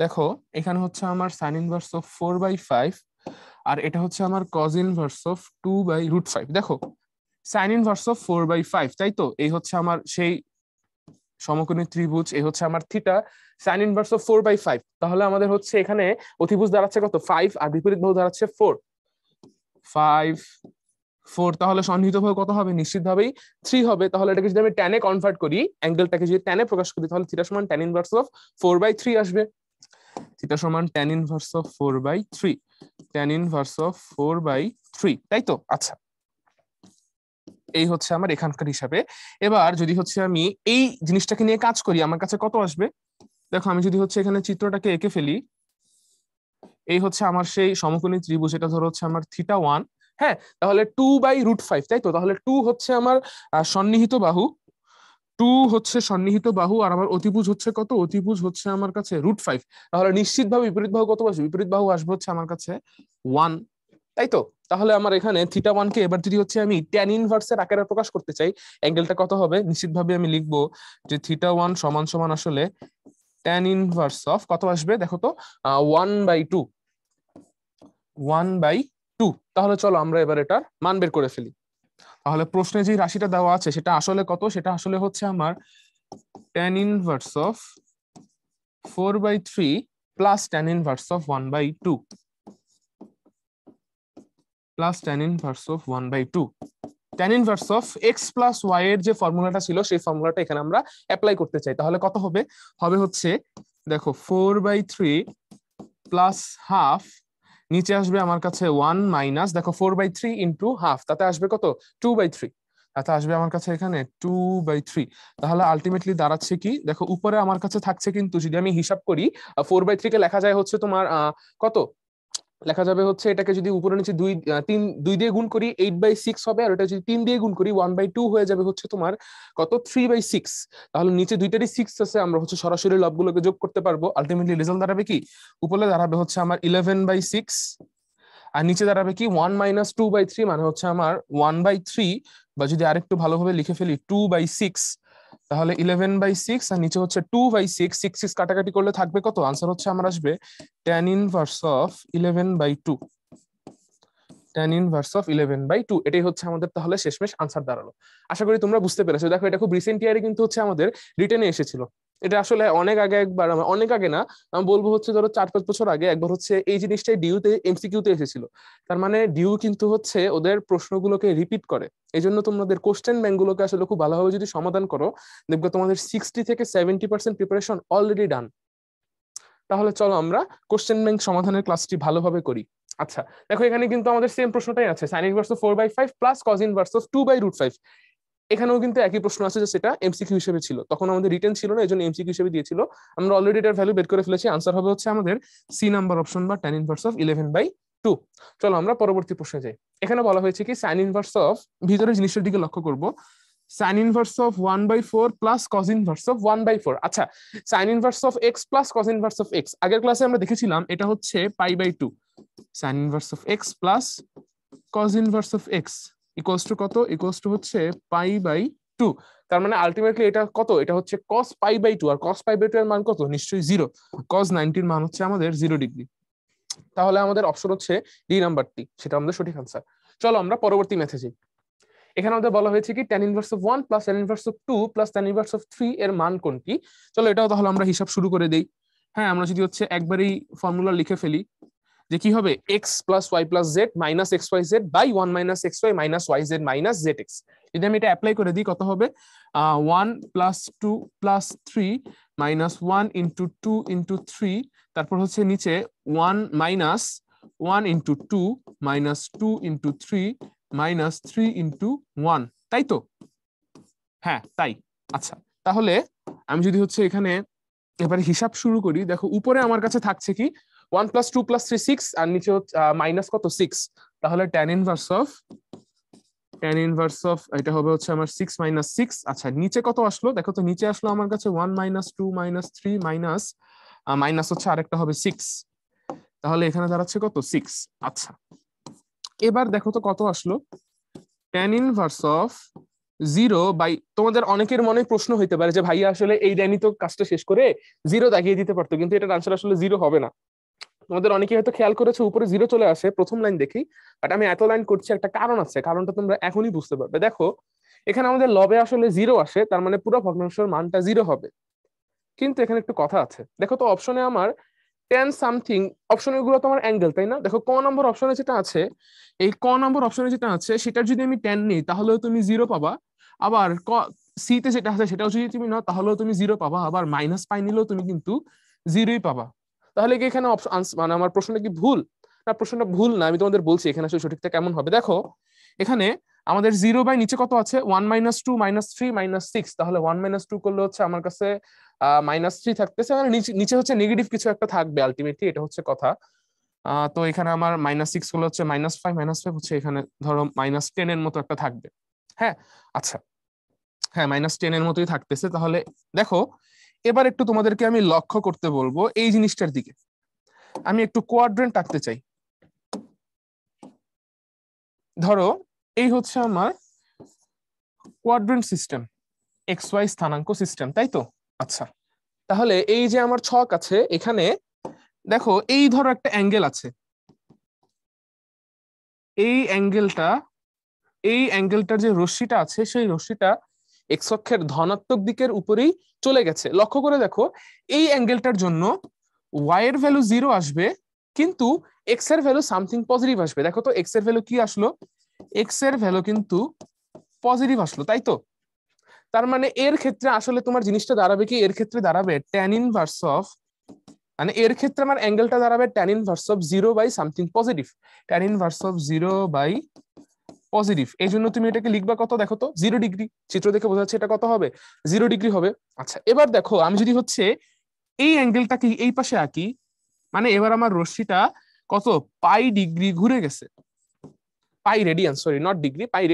দেখো এখানে হচ্ছে আমার সাইন ইনভার্স অফ 4/5 আর এটা হচ্ছে আমার কজ ইনভার্স অফ 2/√5। দেখো সাইন ইনভার্স অফ 4/5, তাই তো, এই হচ্ছে আমার সেই সমকোণী ত্রিভুজ, এই হচ্ছে আমার থিটা, সাইন ইনভার্স অফ 4/5। তাহলে আমাদের হচ্ছে এখানে অতিভুজ দাঁড়াচ্ছে কত, 5, আর বিপরীত বাহু দাঁড়াচ্ছে 4, 5, 4। তাহলে সন্নিহিত বাহু কত হবে, নিশ্চিতভাবেই 3 হবে। তাহলে এটাকে যদি আমি ট্যানে কনভার্ট করি, অ্যাঙ্গেলটাকে যদি ট্যানে প্রকাশ করি, তাহলে থিটা সমান ট্যান ইনভার্স অফ 4/3 আসবে। থিটা সমান tan inverse of 4/3, tan inverse of 4/3, তাই তো। আচ্ছা, এই হচ্ছে আমার এখানকার হিসাবে। এবার যদি হচ্ছে আমি এই জিনিসটাকে নিয়ে কাজ করি, আমার কাছে কত আসবে। দেখো আমি যদি হচ্ছে এখানে চিত্রটাকে এঁকে ফেলি, এই হচ্ছে আমার সেই সমকোণী ত্রিভুজ, এটা ধরো হচ্ছে আমার θ1। হ্যাঁ, তাহলে 2/√5, তাই তো। তাহলে 2 হচ্ছে আমার সন্নিহিত বাহু, 2 হচ্ছে সন্নিহিত বাহু, আর আমার অতিভুজ হচ্ছে কত, অতিভুজ হচ্ছে আমার কাছে √5। তাহলে নিশ্চিতভাবে বিপরীত বাহু কত আসবে, বিপরীত বাহু আসবে হচ্ছে আমার কাছে 1, তাই তো। তাহলে আমার এখানে θ1 কে এবার যদি হচ্ছে আমি ট্যান ইনভার্সের আকারে প্রকাশ করতে চাই, অ্যাঙ্গেলটা কত হবে, নিশ্চিতভাবে আমি লিখবো যে θ1 সমান সমান আসলে ট্যান ইনভার্স অফ কত আসবে, দেখো তো 1/2, 1/2। তাহলে চলো আমরা এবার এটার মান বের করে ফেলি। তাহলে প্রশ্নে যে রাশিটা দেওয়া আছে সেটা আসলে কত, সেটা আসলে হচ্ছে আমার tan inverse of 4/3 plus tan inverse of 1/2 plus tan inverse of 1/2। Tan inverse of x plus y এর যে ফর্মুলাটা ছিল সেই ফর্মুলাটা এখানে আমরা অ্যাপ্লাই করতে চাই। তাহলে কত হবে, হবে হচ্ছে দেখো 4/3 প্লাস হাফ, নিচে আসবে আমার কাছে 1 মাইনাস, দেখো 4/3 ইন্টু হাফ, তাতে আসবে কত, 2/3, তাতে আসবে আমার কাছে এখানে 2/3। তাহলে আলটিমেটলি দাঁড়াচ্ছে কি, দেখো উপরে আমার কাছে থাকছে কিন্তু যদি আমি হিসাব করি 4/3 কে লেখা যায় হচ্ছে তোমার কত, লেখা যাবে হচ্ছে এটাকে যদি উপরে নিচে 2 দিয়ে গুণ করি 8/6 হবে, আর এটা যদি 3 দিয়ে গুণ করি 1/2 হয়ে যাবে হচ্ছে তোমার কত, 3/6। তাহলে নিচে দুইটারই 6 আছে, আমরা হচ্ছে সরাসরি লবগুলোকে যোগ করতে পারবো। আলটিমেটলি রেজাল্ট দাঁড়াবে কি, উপরে দাঁড়াবে হচ্ছে আমার 11/6, আর নিচে দাঁড়াবে কি 1 - 2/3, মানে হচ্ছে আমার 1/3, বা যদি আরেকটু ভালোভাবে লিখে ফেলি 2/6। তাহলে 11/6 আর নিচে হচ্ছে 2/6, 6 6 কাটাকাটি করলে থাকবে কত, আনসার হচ্ছে আমার আসবে tan inverse of 11/2, tan inverse of 11/2। এটাই হচ্ছে আমাদের তাহলে শেষমেশ আনসার দাঁড়ালো। আশা করি তোমরা বুঝতে পেরেছো। দেখো এটা খুব রিসেন্ট ইয়ারে কিন্তু হচ্ছে আমাদের রিটেনে এসেছিল। এটা আসলে অনেক আগে একবার, অনেক আগে না, আমি বলবো হচ্ছে ধরো 4-5 বছর আগে একবার হচ্ছে এই জিনিসটাই ডিউতে এমসিকিউতে এসেছিল। তার মানে ডিউ কিন্তু হচ্ছে ওদের প্রশ্নগুলোকে রিপিট করে। এই জন্য তোমাদের কোশ্চেন ব্যাংকগুলোকে আসলে খুব ভালোভাবে যদি সমাধান করো, দেখবে তোমাদের 60 থেকে 70% প্রিপারেশন অলরেডি ডান। তাহলে চলো আমরা কোশ্চেন ব্যাংক সমাধানের ক্লাসটি ভালোভাবে করি। আচ্ছা, দেখো এখানে কিন্তু আমাদের সেম প্রশ্নটাই আছে, sign inverse of 4/5 plus cos inverse of 2/√5। এখানেও কিন্তু একই প্রশ্ন আছে, যে সেটা এমসিকিউ হিসেবে ছিল, তখন আমাদের রিটেন ছিল না, এই জন্য এমসিকিউ হিসেবে দিয়েছিল। আমরা অলরেডি এটার ভ্যালু বের করে ফেলেছি, আনসার হবে হচ্ছে আমাদের সি নাম্বার অপশন বা tan ইনভার্স অফ 11/2। চলো আমরা পরবর্তী প্রশ্নে যাই। এখানে বলা হয়েছে কি সাইন ইনভার্স অফ, ভিতরের জিনিসটার দিকে লক্ষ্য করব, sine inverse of 1/4 plus cos inverse of 1/4। আচ্ছা, sine inverse of x plus cos inverse of x, আগের ক্লাসে আমরা দেখেছিলাম এটা হচ্ছে π/2। Sine inverse of x plus cos inverse of x equals to কত, ইকুয়ালস টু হচ্ছে π/2। তার মানে আলটিমেটলি এটা কত, এটা হচ্ছে cos π/2, আর cos π/2 এর মান কত, নিশ্চয়ই 0। cos 90 এর মান হচ্ছে আমাদের 0 ডিগ্রি। তাহলে আমাদের অপশন হচ্ছে ডি নাম্বারটি, সেটা আমাদের সঠিক আনসার। চলো আমরা পরবর্তী ম্যাথে যাই। এখানে আমাদের বলা হয়েছে কি tan inverse of 1 plus tan inverse of 2 plus tan inverse of 3 এর মান কোনটি। চলো এটাও তাহলে আমরা হিসাব শুরু করে দেই। হ্যাঁ, আমরা যদি হচ্ছে একবারই ফর্মুলা লিখে ফেলি, যে কি হবে x plus y plus z minus x y z by one minus x y minus y z minus z x. যদি আমি এটা অ্যাপ্লাই করে দিই কত হবে 1+2+3 -1 × 2 × 3, তারপর হচ্ছে নিচে 1 - 1 × 2 -2 × 3 -3 × 1, তাই তো? হ্যাঁ তাই। আচ্ছা তাহলে আমি যদি হচ্ছে এখানে এবারে হিসাব শুরু করি, দেখো উপরে আমার কাছে থাকছে কি 1 + 2 + 3 6 আর নিচে মাইনাস কত 6, তাহলে tan ইনভার্স অফ এটা হবে হচ্ছে আমার 6 - 6। আচ্ছা নিচে কত আসলো দেখো তো, নিচে আসলো আমার কাছে 1 - 2 - 3 মাইনাস হচ্ছে আরেকটা হবে 6, তাহলে এখানে দাঁড়াচ্ছে কত 6। আচ্ছা এবার দেখো তো কত আসলো tan ইনভার্স অফ 0 তোমাদের অনেকের মনে প্রশ্ন হইতে পারে যে ভাইয়া আসলে এই ডাইনি তো কাজটা শেষ করে 0 দাগিয়ে দিতে পারতো, কিন্তু এটার আনসার আসলে 0 হবে না। তোমাদের অনেকে হয়তো খেয়াল করেছে উপরে 0 চলে আসে প্রথম লাইন দেখি, বাট আমি এত লাইন করছি একটা কারণ আছে, কারণটা তোমরা এখনই বুঝতে পারবে। দেখো এখানে আমাদের লবে আসলে 0 আসে, তার মানে পুরো ভগ্নাংশের মানটা 0 হবে। কিন্তু এখানে একটু কথা আছে, দেখো তো অপশনে আমার টেন সামথিং, অপশন গুলো তোমার অ্যাঙ্গেল, তাই না? দেখো ক নম্বর অপশনে যেটা আছে, এই ক নম্বর অপশনে যেটা আছে সেটার যদি আমি টেন নিই তাহলেও তুমি 0 পাবা, আবার সি তে যেটা আছে সেটাও যদি তুমি নাও তাহলেও তুমি 0 পাবা, আবার মাইনাস পাই নিলেও তুমি কিন্তু 0ই পাবা। তাহলে কি এখানে মানে আমার প্রশ্নটা কি ভুল? না, প্রশ্নটা ভুল না, আমি তোমাদের বলছি এখানে আসলে সঠিকটা কেমন হবে। দেখো এখানে আমাদের 0 নিচে কত আছে 1 - 2 - 3 - 6, তাহলে 1 - 2 করলে হচ্ছে আমার কাছে -3 থাকতেছে, মানে নিচে হচ্ছে নেগেটিভ কিছু একটা থাকবে আলটিমেটলি, এটা হচ্ছে কথা। তো এখানে আমার -6 হলো হচ্ছে -5 হচ্ছে এখানে ধরো -10 এর মতো একটা থাকবে। হ্যাঁ আচ্ছা, হ্যাঁ -10 এর মতোই থাকতেছে। তাহলে দেখো এবার একটু তোমাদেরকে আমি লক্ষ্য করতে বলবো এই জিনিসটার দিকে, আমি একটু কোয়াড্রেন্ট আঁকতে চাই। ধরো এই হচ্ছে আমার কোয়াড্রেন্ট সিস্টেম, এক্স ওয়াই স্থানাঙ্ক সিস্টেম, তাই তো? আচ্ছা তাহলে এই যে আমার ছক আছে এখানে দেখো এই ধরো একটা অ্যাঙ্গেল আছে, এই অ্যাঙ্গেলটার যে রশ্মিটা আছে সেই রশ্মিটা এক্স অক্ষের ধনাত্মক দিকের উপরেই চলে গেছে। লক্ষ্য করে দেখো এই অ্যাঙ্গেলটার জন্য ওয়াই এর ভ্যালু 0 আসবে, কিন্তু এক্স এর ভ্যালু সামথিং পজিটিভ আসবে। দেখো তো এক্স এর ভ্যালু কি আসলো, এক্স এর ভ্যালু কিন্তু পজিটিভ আসলো, তাই তো? তার মানে এর ক্ষেত্রে আসলে তোমার জিনিসটা দাঁড়াবে কি, এর ক্ষেত্রে দাঁড়াবে tan ইনভার্স অফ, মানে এর ক্ষেত্রে আমার অ্যাঙ্গেলটা দাঁড়াবে tan inverse of 0 by something positive, tan inverse of 0 by positive. এই জন্য তুমি এটাকে লিখবা কত, দেখো তো 0 ডিগ্রি, চিত্র দেখে বোঝা যাচ্ছে এটা কত হবে 0 ডিগ্রি হবে। আচ্ছা এবার দেখো আমি যদি হচ্ছে এই অ্যাঙ্গেলটাকে এই পাশে আঁকি, মানে এবার আমার রশ্মিটা কত পাই ডিগ্রি ঘুরে গেছে, পাই radian, sorry not degree, pi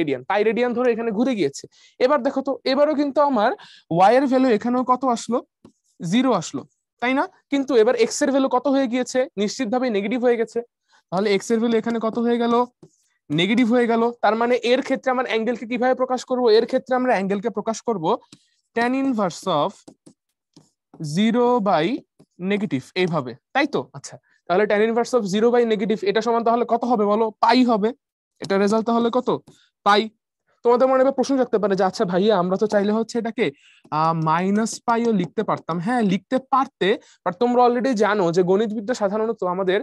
radian ধরে এখানে ঘুরে গিয়েছে। এবার দেখো তো এবারও কিন্তু আমার ওয়াই এর ভ্যালু এখানেও কত আসলো 0 আসলো, তাই না? কিন্তু এবার এক্স এর ভ্যালু কত হয়ে গিয়েছে, নিশ্চিতভাবে নেগেটিভ হয়ে গেছে। তাহলে এক্স এর ভ্যালু এখানে কত হয়ে গেল, নেগেটিভ হয়ে গেল। তার মানে এর ক্ষেত্রে আমার অ্যাঙ্গেলকে কিভাবে প্রকাশ করব, এর ক্ষেত্রে আমরা অ্যাঙ্গেলকে প্রকাশ করব tan inverse of 0 by negative, এইভাবে, তাই তো? আচ্ছা তাহলে tan inverse of 0 by negative এটা সমান তাহলে কত হবে বলো, পাই হবে। এটা রেজাল্ট তাহলে কত, পাই। তোমাদের মনে এবার প্রশ্ন থাকতে পারে যে আচ্ছা ভাইয়া আমরা তো চাইলে হচ্ছে এটাকে মাইনাস পাইও লিখতে পারতাম। হ্যাঁ লিখতে পারতে, বাট তোমরা অলরেডি জানো যে গণিতবিদ্যা সাধারণত আমাদের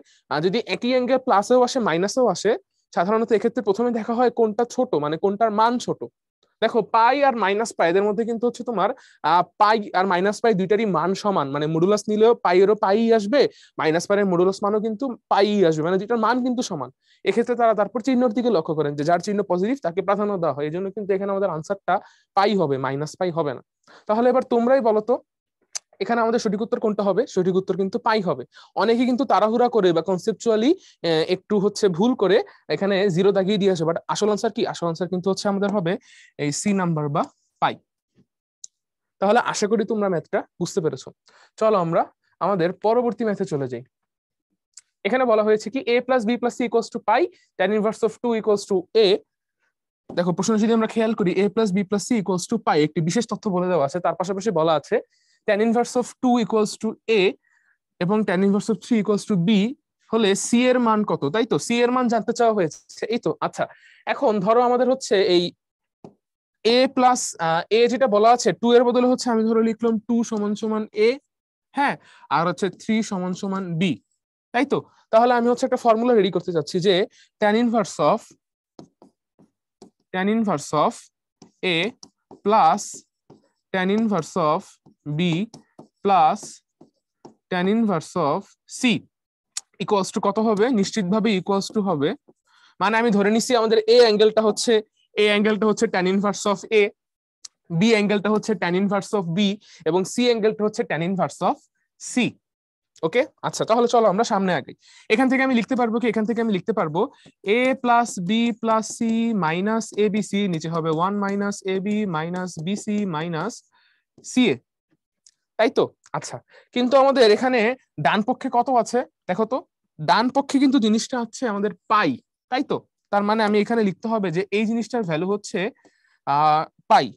যদি একই অ্যাঙ্গেল প্লাসেও আসে মাইনাসেও আসে, সাধারণত এক্ষেত্রে প্রথমে দেখা হয় কোনটা ছোট, মানে কোনটার মান ছোট। দেখো পাই আর মাইনাস পাই এদের মধ্যে কিন্তু হচ্ছে তোমার পাই আর মাইনাস পাই দুইটারই মান সমান, মানে মডুলাস নিলেও পাই এরও পাই আসবে, মাইনাস পাই এর মডুলাস মানও কিন্তু পাই আসবে, মানে দুইটার মান কিন্তু সমান। এক্ষেত্রে তারা তারপর চিহ্নের দিকে লক্ষ্য করেন যে যার চিহ্ন পজিটিভ তাকে প্রাধান্য দেওয়া হয়, এই জন্য কিন্তু এখানে আমাদের আনসারটা পাই হবে, মাইনাস পাই হবে না। তাহলে এবার তোমরাই বলো তো এখানে আমাদের সঠিক উত্তর কোনটা হবে, সঠিক উত্তর কিন্তু পাই হবে। অনেকে কিন্তু তাড়াহুড়া করে বা কনসেপচুয়ালি একটু হচ্ছে ভুল করে এখানে 0 দাগিয়ে দিয়ে আসে, বাট আসল আনসার কি, আসল আনসার কিন্তু হচ্ছে আমাদের হবে এই সি নাম্বার বা পাই। তাহলে আশা করি তোমরা ম্যাথটা বুঝতে পেরেছো। চলো আমরা আমাদের পরবর্তী ম্যাথে চলে যাই। এখানে বলা হয়েছে কি a plus B plus C equals to pi, tan inverse of 2 equals to a। দেখো প্রশ্ন যদি আমরা খেয়াল করি a plus B plus C equals to pi, একটি বিশেষ তথ্য বলে দেওয়া আছে, তার পাশাপাশি বলা আছে tan inverse of 2 equals to a এবং tan inverse of 3 equals to b হলে সি এর মান কত, তাই তো? সি এর মান জানতে চাওয়া হয়েছে, এই তো। আচ্ছা এখন ধরো আমাদের হচ্ছে এই a প্লাস a যেটা বলা আছে 2 এর বদলে হচ্ছে আমি ধরো লিখলাম 2 সমান সমান a, হ্যাঁ, আর হচ্ছে 3 সমান সমান b, তাই তো? তাহলে আমি হচ্ছে একটা ফর্মুলা রেডি করতে চাচ্ছি যে tan inverse of a plus tan inverse of b plus tan inverse of c equals to কত হবে? নিশ্চিতভাবে ইকুয়ালস টু হবে, মানে আমি ধরে নিচ্ছি আমাদের এ অ্যাঙ্গেলটা হচ্ছে tan inverse of a, B অ্যাঙ্গেলটা হচ্ছে tan inverse of b এবং সি অ্যাঙ্গেলটা হচ্ছে tan inverse of c। ওকে, আচ্ছা তাহলে চলো আমরা সামনে আগে। এখান থেকে আমি লিখতে পারবো কি? এখান থেকে আমি লিখতে পারবো a plus B plus C minus A B C, নিচে হবে 1 minus A B minus B C minus C A, তাই তো? আচ্ছা, কিন্তু আমাদের এখানে ডান পক্ষে কত আছে দেখো তো? ডান পক্ষে কিন্তু জিনিসটা হচ্ছে আমাদের পাই, তাই তো? তার মানে আমি এখানে লিখতে হবে যে এই জিনিসটার ভ্যালু হচ্ছে পাই।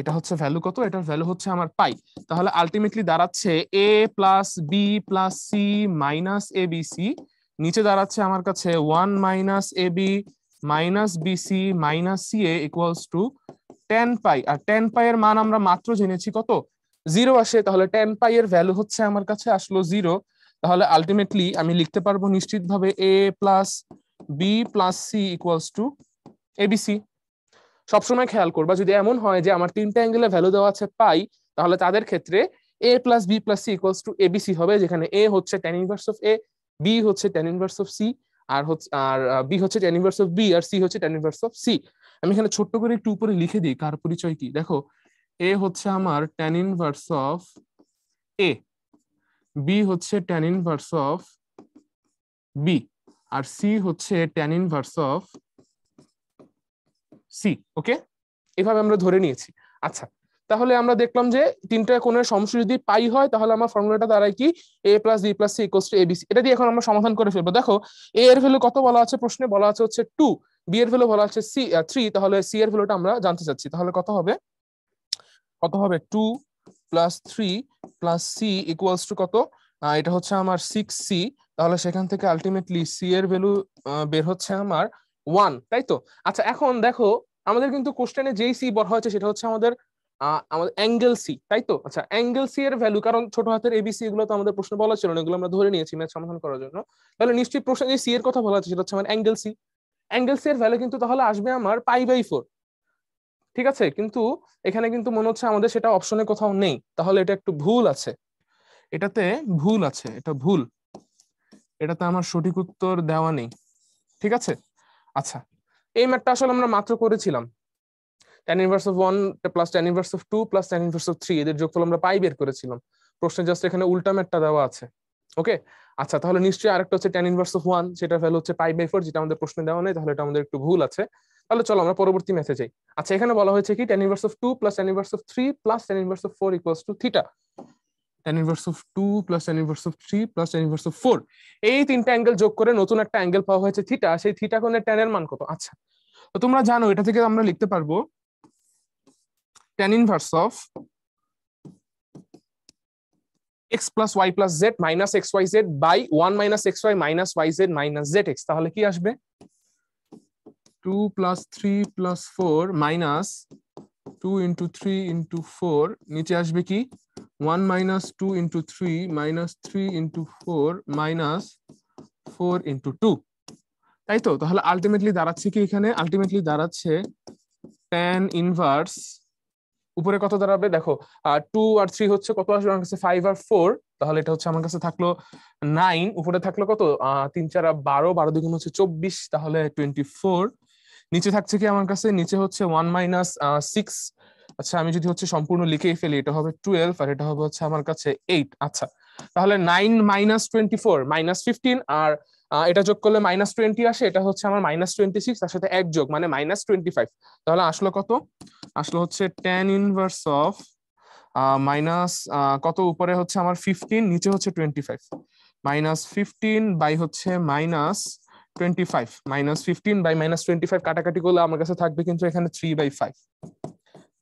এটা হচ্ছে ভ্যালু কত? এটার ভ্যালু হচ্ছে আমার পাই। তাহলে আলটিমেটলি দাঁড়াচ্ছে a plus B plus C minus A B C, নিচে দাঁড়াচ্ছে আমার কাছে 1 minus A B minus B C minus C a equals to tan pi. আর tan পাই এর মান আমরা মাত্র জেনেছি কত? 0 আসে। তাহলে tan পাই এর ভ্যালু হচ্ছে আমার কাছে আসলো 0। তাহলে আলটিমেটলি আমি লিখতে পারবো নিশ্চিতভাবে a plus B plus C equals to abc. সবসময় খেয়াল করবা যদি এমন হয় যে আমার তিনটা অ্যাঙ্গেলের ভ্যালু দেওয়া আছে পাই, তাহলে তাদের ক্ষেত্রে a plus B plus C equals to abc হবে, যেখানে a হচ্ছে tan inverse of a, b হচ্ছে tan ইনভার্স অফ c, আর b হচ্ছে tan ইনভার্স অফ b, আর c হচ্ছে tan ইনভার্স অফ c। আমি এখানে ছোট্ট করে একটু উপরে লিখে দিই কার পরিচয় কি। দেখো, a হচ্ছে আমার tan inverse of a, b হচ্ছে tan ইনভার্স অফ b, আর c হচ্ছে tan inverse of c. Okay, এভাবে আমরা ধরে নিয়েছি। আচ্ছা, তাহলে আমরা দেখলাম যে তিনটা কোণের সমষ্টি যদি পাই হয় তাহলে আমার ফর্মুলাটা দাঁড়ায় কি? a plus B plus C equals to abc. এটা দিয়ে এখন আমরা সমাধান করে ফেলবো। দেখো, a এর ভ্যালু কত বলা আছে? প্রশ্নে বলা আছে হচ্ছে 2, বি এর ভ্যালু বলা আছে 3, তাহলে সি এর ভ্যালুটা আমরা জানতে চাচ্ছি। তাহলে কত হবে? 2 plus 3 plus C equals to কত? এটা হচ্ছে আমার 6c। তাহলে সেখান থেকে আলটিমেটলি সি এর ভ্যালু বের হচ্ছে আমার 1, তাই তো? আচ্ছা, এখন দেখো আমাদের কিন্তু কোশ্চেনে যেই সি বলা হয়েছে সেটা হচ্ছে আমাদের অ্যাঙ্গেল সি, তাই তো? আচ্ছা, অ্যাঙ্গেল সি এর ভ্যালু, কারণ ছোট হাতের এবিসি এগুলো তো আমাদের প্রশ্ন বলা ছিল না, এগুলো আমরা ধরে নিয়েছি ম্যাথ সমাধান করার জন্য। তাহলে নিশ্চয়ই প্রশ্নে যে সি এর কথা বলা হচ্ছে সেটা হচ্ছে আমার অ্যাঙ্গেল সি। অ্যাঙ্গেল সি এর ভ্যালু কিন্তু তাহলে আসবে আমার π/4, ঠিক আছে? কিন্তু এখানে কিন্তু মনে হচ্ছে আমাদের সেটা অপশনে কোথাও নেই, তাহলে এটা একটু ভুল আছে, এটাতে ভুল আছে, এটা ভুল, এটাতে আমার সঠিক উত্তর দেওয়া নেই, ঠিক আছে? আচ্ছা, এই ম্যাথটা আসলে আমরা মাত্র করেছিলাম। tan inverse of 1 plus tan inverse of 2 plus tan inverse of 3 এদের যোগফল আমরা পাই বের করেছিলাম। প্রশ্নে জাস্ট এখানে উল্টা ম্যাথটা দেওয়া আছে। ওকে, আচ্ছা তাহলে নিশ্চয়ই আরেকটা হচ্ছে tan ইনভার্স অফ 1, সেটার ভ্যালু হচ্ছে π/4, যেটা আমাদের প্রশ্নে দেওয়া নেই, তাহলে এটা আমাদের একটু ভুল আছে। তাহলে চলো আমরা পরবর্তী ম্যাথে যাই। আচ্ছা, এখানে বলা হয়েছে কি tan inverse of 2 plus tan inverse of 3 plus tan inverse of 4 equals to theta. tan inverse of 2 plus tan inverse of 3 plus tan inverse of 4, এই তিনটা অ্যাঙ্গেল যোগ করে নতুন একটা অ্যাঙ্গেল পাওয়া হয়েছে থিটা। সেই থিটা কোণের tan এর মান কত? আচ্ছা, তো তোমরা জানো এটা থেকে আমরা লিখতে পারবো tan inverse of x plus y plus z minus xyz by 1 minus xy minus yz minus zx। তাহলে কি আসবে? 2 plus 3 plus 4 minus 2 into 3 into 4, নিচে আসবে কি 1 minus 2 into 3 minus 3 into 4 minus 4 into 2, তাই তো? তাহলে আলটিমেটলি দাঁড়াচ্ছে কি? এখানে আলটিমেটলি দাঁড়াচ্ছে tan ইনভার্স, উপরে কত দাঁড়াবে দেখো, 2 আর 3 হচ্ছে কত আসবে আমার কাছে? 5 আর 4, তাহলে এটা হচ্ছে আমার কাছে থাকলো 9, উপরে থাকলো কত 3 4 12, 12 দুগুণ হচ্ছে 24, তাহলে 24। নিচে থাকছে কি আমার কাছে? নিচে হচ্ছে 1 মাইনাস 6। আচ্ছা, আমি যদি হচ্ছে সম্পূর্ণ লিখেই ফেলি, এটা হবে 12 আর এটা হবে হচ্ছে আমার কাছে 8। আচ্ছা, তাহলে 9 মাইনাস 24 মাইনাস 15, আর এটা যোগ করলে মাইনাস 20 আসে, এটা হচ্ছে আমার মাইনাস 26, তার সাথে 1 যোগ মানে মাইনাস 25। তাহলে আসলো কত? আসলো হচ্ছে tan ইনভার্স অফ মাইনাস কত, উপরে হচ্ছে আমার 15, নিচে হচ্ছে 25, মাইনাস 15 বাই হচ্ছে মাইনাস 25, মাইনাস 15 বাই মাইনাস 25 কাটাকাটি করলে আমার কাছে থাকবে কিন্তু এখানে 3/5,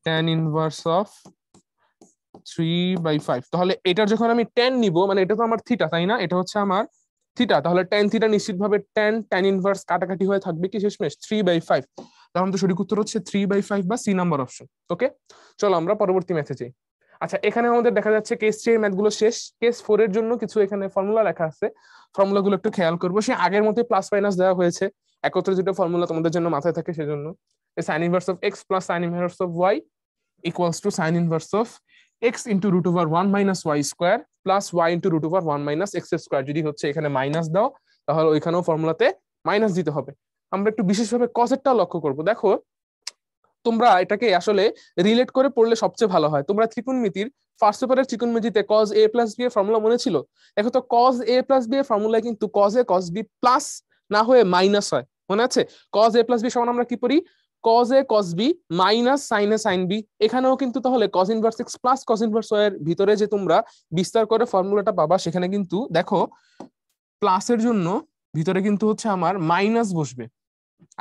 tan ইনভার্স অফ 3/5। তাহলে এটার যখন আমি tan নিব, মানে এটা তো আমার থিটা, তাই না? এটা হচ্ছে আমার থিটা, তাহলে tan থিটা নিশ্চিতভাবে tan ইনভার্স কাটাকাটি হয়ে থাকবে কি শেষমেশ 3/5। তাহলে তো সঠিক উত্তর হচ্ছে 3/5 বা সি নাম্বার অপশন। ওকে, চলো আমরা পরবর্তী ম্যাথে যাই। আচ্ছা, এখানে আমাদের দেখা যাচ্ছে কেস 3 এর ম্যাথগুলো শেষ। কেস 4 এর জন্য কিছু এখানে ফর্মুলা লেখা আছে, ফর্মুলাগুলো একটু খেয়াল করবো। সে আগের মতো প্লাস মাইনাস দেওয়া হয়েছে, একত্রে দুটো ফর্মুলা তোমাদের জন্য মাথায় থাকে সেজন্য। Sine inverse of x plus sine inverse of y equals to sine inverse of x into root over 1 minus y square plus y into root over 1 minus x square. যদি হচ্ছে এখানে মাইনাস দাও তাহলে ওইখানেও ফর্মুলাতে মাইনাস দিতে হবে। আমরা একটু বিশেষভাবে কজেরটা লক্ষ্য করব। দেখো, তোমরা এটাকে আসলে রিলেট করে পড়লে সবচেয়ে ভালো হয়। তোমরা ত্রিকোণমিতির ফার্স্ট পেপারের ত্রিকোণমিতিতে cos a প্লাস বি এর ফর্মুলা মনে ছিল? দেখো তো, cos a প্লাস বি এর ফর্মুলা কিন্তু cos a cos b plus না হয়ে মাইনাস হয়, মনে আছে? cos a প্লাস বি সমান আমরা কি পড়ি? cos a cos b minus sin a sin b। এখানেও কিন্তু তাহলে cos inverse x plus cos inverse y এর ভিতরে যে তোমরা বিস্তার করে ফর্মুলাটা পাবা, সেখানে কিন্তু দেখো প্লাসের জন্য ভিতরে কিন্তু হচ্ছে আমার মাইনাস বসবে,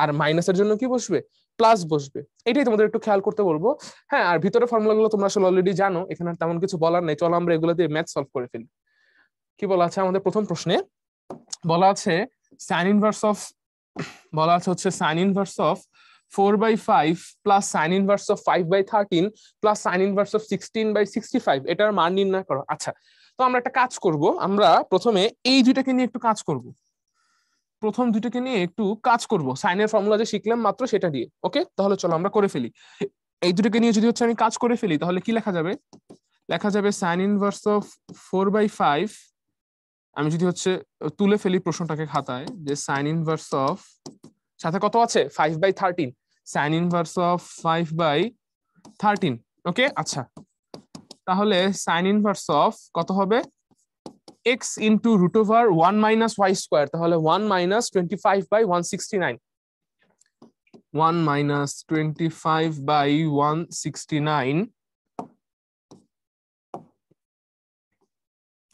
আর মাইনাসের জন্য কি বসবে? প্লাস বসবে। এটাই তোমাদের একটু খেয়াল করতে বলবো। হ্যাঁ, আর ভিতরে ফর্মুলাগুলো তোমরা আসলে অলরেডি জানো, এখানে আর তেমন কিছু বলার নেই। চলো আমরা এগুলো দিয়ে ম্যাথ সলভ করে ফেলি। কি বলা আছে আমাদের প্রথম প্রশ্নে? বলা আছে সাইন ইনভার্স অফ, বলা আছে হচ্ছে sign inverse of 4/5 plus sine inverse of 5/13 plus sine inverse of 16/65, এটার মান নির্ণয় করো। আচ্ছা, তো আমরা একটা কাজ করব, আমরা প্রথমে এই দুইটাকে নিয়ে একটু কাজ করব। প্রথম দুইটাকে নিয়ে একটু কাজ করব, সাইনের ফর্মুলা যে শিখলাম মাত্র সেটা দিয়ে। ওকে, তাহলে চলো আমরা করে ফেলি। এই দুটোকে নিয়ে যদি হচ্ছে আমি কাজ করে ফেলি তাহলে কি লেখা যাবে? লেখা যাবে সাইন ইনভার্স অফ 4/5। আমি যদি হচ্ছে তুলে ফেলি প্রশ্নটাকে খাতায়, যে সাইন ইনভার্স অফ সাথে কত আছে? 5/13, সাইন ইনভার্স অফ 5/13। ওকে, আচ্ছা, তাহলে সাইন ইনভার্স অফ কত হবে? x into root over 1 minus y square, তাহলে 1 মাইনাস 25/169, 1 মাইনাস 25/169।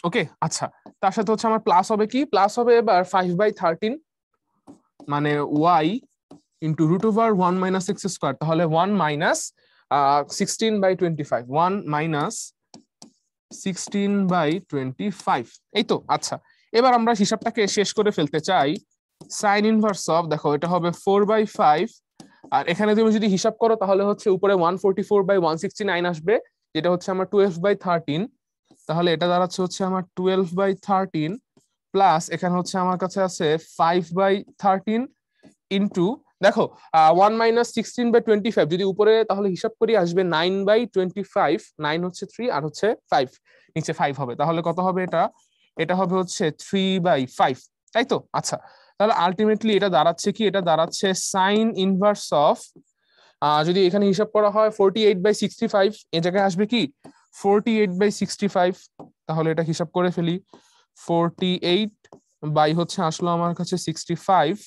ওকে, আচ্ছা, তার সাথে হচ্ছে আমার প্লাস হবে কি? প্লাস হবে এবার 5/13 মানে y into root over 1 minus x square, তাহলে 1 মাইনাস 16/25, 1 মাইনাস 16/25। এই তো, আচ্ছা, এবার আমরা হিসাবটাকে শেষ করে ফেলতে চাই। সাইন ইনভার্স অফ, দেখো এটা হবে 4/5, আর এখানে তুমি যদি হিসাব করো তাহলে হচ্ছে উপরে 144/169 আসবে, যেটা হচ্ছে আমার 12/13। তাহলে এটা দাঁড়াচ্ছে হচ্ছে আমার 12/13 প্লাস এখানে হচ্ছে আমার কাছে আছে 5/13 ইন্টু, দেখো 1 মাইনাস 16/25 যদি উপরে তাহলে হিসাব করি আসবে 9/25, 9 হচ্ছে 3 আর হচ্ছে 5, নিচে 5 হবে। তাহলে কত হবে এটা? এটা হবে হচ্ছে 3/5, তাই তো? আচ্ছা, তাহলে আলটিমেটলি এটা দাঁড়াচ্ছে কি? এটা দাঁড়াচ্ছে সাইন ইনভার্স অফ, যদি এখানে হিসাব করা হয় 48/65, এ জায়গায় আসবে কি 48/65। তাহলে এটা হিসাব করে ফেলি, 48 বাই হচ্ছে আসলো আমার কাছে 65।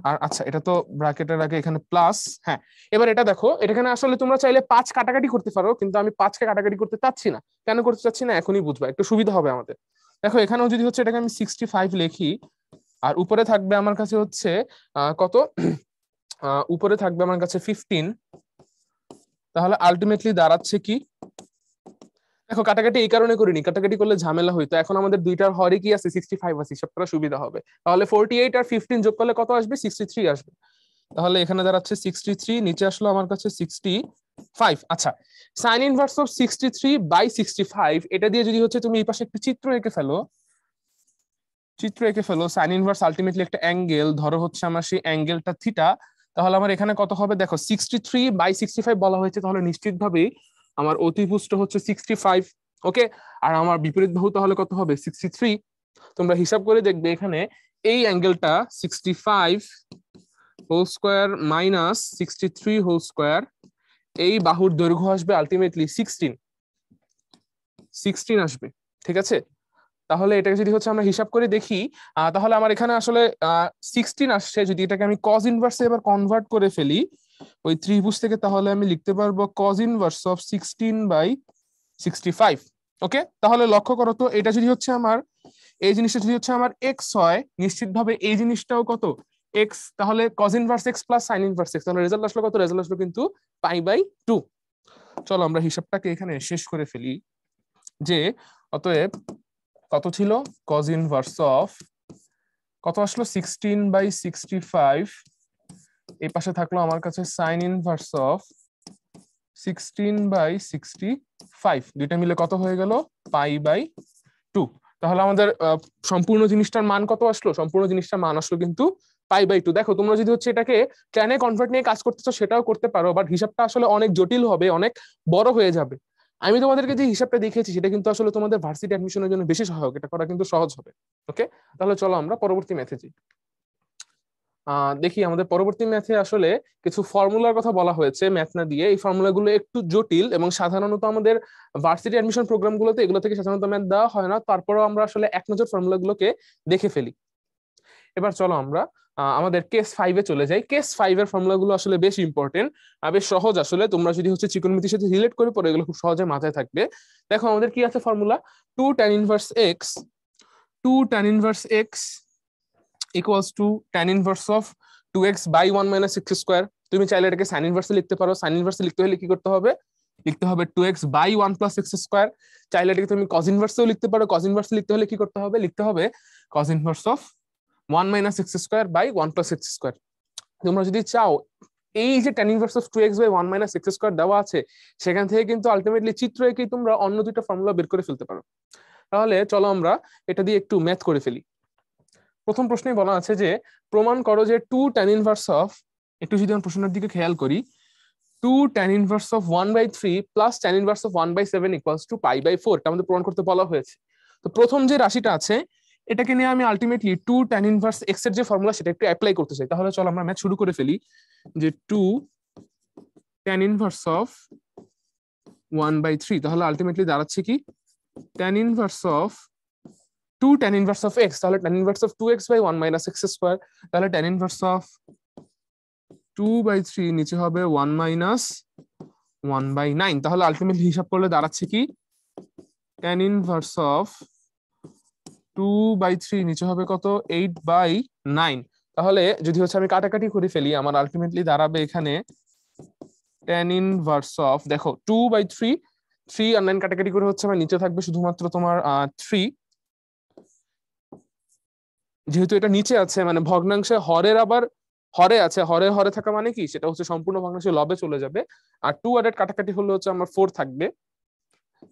আর আচ্ছা, এটা তো ব্র্যাকেটের আগে এখানে প্লাস। হ্যাঁ, এবার এটা দেখো, এখানে আসলে তোমরা চাইলে 5 কাটাকাটি করতে পারো, কিন্তু আমি 5 কে কাটাকাটি করতে চাচ্ছি না। কেন করতে চাচ্ছি না এখনই বুঝবা, একটু সুবিধা হবে আমাদের। দেখো, এখানেও যদি হচ্ছে এটাকে আমি 65 লিখি, আর উপরে থাকবে আমার কাছে হচ্ছে কত? উপরে থাকবে আমার কাছে 15। তাহলে আলটিমেটলি দাঁড়াচ্ছে কি? দেখো, কাটাকাটি এই কারণে করিনি, কাটাকাটি করলে ঝামেলা হইতো। এখন আমাদের দুইটার হরে কি আছে? 65 আছে, হিসাব করা সুবিধা হবে। তাহলে 48 আর 15 যোগ করলে কত আসবে? 63 আসবে। তাহলে এখানে দাঁড়াচ্ছে 63, নিচে আসলো আমার কাছে 65। আচ্ছা, সাইন ইনভার্স অফ 63/65, এটা দিয়ে যদি হচ্ছে তুমি এই পাশে একটা চিত্র এঁকে ফেলো, সাইন ইনভার্স আলটিমেটলি একটা অ্যাঙ্গেল, ধরো হচ্ছে আমার সেই অ্যাঙ্গেলটা থিটা। তাহলে আমার এখানে কত হবে? দেখো, 63/65 বলা হয়েছে, তাহলে নিশ্চিতভাবেই আমার অতিভুজটা হচ্ছে 65। ওকে, আর আমার বিপরীত বাহু তাহলে কত হবে? 63। তোমরা হিসাব করে দেখবে এখানে এই অ্যাঙ্গেলটা 65 whole square minus 63 whole square, এই বাহুর দৈর্ঘ্য আসবে আলটিমেটলি 16 আসবে। ঠিক আছে, তাহলে এটাকে যদি হচ্ছে আমরা হিসাব করে দেখি, তাহলে আমার এখানে আসলে 16 আসছে। যদি এটাকে আমি কজ ইনভার্সে এবার কনভার্ট করে ফেলি ওই ত্রিভুজ থেকে, তাহলে আমি লিখতে পারবো কজ ইনভার্স অফ 16/65। ওকে, তাহলে লক্ষ্য করো তো, এটা যদি হচ্ছে আমার এই জিনিসটা যদি হচ্ছে আমার এক্স হয়, নিশ্চিতভাবে এই জিনিসটাও কত? এক্স। তাহলে cos inverse x plus sine inverse x, তাহলে রেজাল্ট আসলো কত? রেজাল্ট আসলো কিন্তু π/2। চলো আমরা হিসাবটাকে এখানে শেষ করে ফেলি, যে অতএব কত ছিল? কজ ইনভার্স অফ কত আসলো? 16/65। এই পাশে থাকলো আমার কাছে সাইন ইনভার্স অফ 16/65 দুইটা মিলে কত হয়ে গেল π/2। তাহলে আমাদের সম্পূর্ণ জিনিসটার মান কত আসলো? সম্পূর্ণ জিনিসটার মান আসলো কিন্তু π/2। দেখো তোমরা যদি হচ্ছে এটাকে টেনে কনভার্ট নিয়ে কাজ করতেছো সেটাও করতে পারো, বাট হিসাবটা আসলে অনেক জটিল হবে, অনেক বড় হয়ে যাবে। আমি তোমাদেরকে যে হিসাবটা দেখিয়েছি সেটা কিন্তু আসলে তোমাদের ভার্সিটি অ্যাডমিশনের জন্য বেশি সহায়ক, এটা করা কিন্তু সহজ হবে। ওকে, তাহলে চলো আমরা পরবর্তী ম্যাথে যাই। দেখি আমাদের পরবর্তী ম্যাথে আসলে কিছু ফর্মুলার কথা বলা হয়েছে, ম্যাথ না দিয়ে। এই ফর্মুলাগুলো একটু জটিল এবং সাধারণত আমাদের ভার্সিটি অ্যাডমিশন প্রোগ্রামগুলোতে এগুলো থেকে সাধারণত ম্যাথ দেওয়া হয় না, তারপরেও আমরা আসলে এক নজর ফর্মুলাগুলোকে দেখে ফেলি। এবার চলো আমরা আমাদের কেস 5-এ চলে যাই। কেস 5-এর ফর্মুলাগুলো আসলে বেশ ইম্পর্টেন্ট, বেশ সহজ। আসলে তোমরা যদি হচ্ছে ত্রিকোণমিতির সাথে রিলেট করে পড়ো এগুলো খুব সহজে মাথায় থাকবে। দেখো আমাদের কি আছে formula, 2 tan inverse x equals to tan inverse of 2x by 1 minus x square। তুমি চাইলে এটাকে sin inverse লিখতে পারো। sin inverse লিখতে হলে কি করতে হবে? লিখতে হবে 2x by 1 plus x square। চাইলে এটাকে তুমি cos inverse লিখতে পারো। cos inverse লিখতে হলে কি করতে হবে? লিখতে হবে cos inverse of 1 minus x square by 1 plus x square। তোমরা যদি চাও এই যে tan inverse of 2x by 1 minus x square দেওয়া আছে সেখান থেকে কিন্তু আলটিমেটলি চিত্র এঁকেই তোমরা অন্য দুটো ফর্মুলা বের করে ফেলতে পারো। তাহলে চলো আমরা এটা দিয়ে একটু ম্যাথ করে ফেলি। প্রথম প্রশ্নেই বলা আছে যে প্রমাণ করো যে 2 tan inverse of, একটু যদি আমরা প্রশ্নের দিকে খেয়াল করি, 2 tan inverse of 1/3 plus tan inverse of 1/7 equals to π/4, এটা আমাদের প্রমাণ করতে বলা হয়েছে। তো প্রথম যে রাশিটা আছে এটাকে নিয়ে আমি আলটিমেটলি 2 tan inverse x এর যে ফর্মুলা সেটা একটু অ্যাপ্লাই করতে চাই। তাহলে চলো আমরা ম্যাথ শুরু করে ফেলি। যে 2 tan inverse of 1/3, তাহলে আলটিমেটলি দাঁড়াচ্ছে কি tan inverse of 2 tan inverse of x, তাহলে tan inverse of 2x by 1 minus x square, তাহলে tan inverse of 2/3 নিচে হবে 1 minus 1/9। তাহলে আলটিমেটলি হিসাব করলে দাঁড়াচ্ছে কি tan inverse of 2/3 নিচে হবে কত 8/9। তাহলে যদি হচ্ছে আমি কাটাকাটি করে ফেলি আমার আলটিমেটলি দাঁড়াবে এখানে tan inverse of, দেখো 2/3, 3 আর 9 কাটাকাটি করে হচ্ছে আমার নিচে থাকবে শুধুমাত্র তোমার 3। যেহেতু এটা নিচে আছে মানে ভগ্নাংশে হরের আবার হরে আছে, হরে হরে থাকা মানে কি সেটা হচ্ছে সম্পূর্ণ ভগ্নাংশে লবে চলে যাবে। আর 2 আর 8 কাটাকাটি হলে হচ্ছে আমার 4 থাকবে।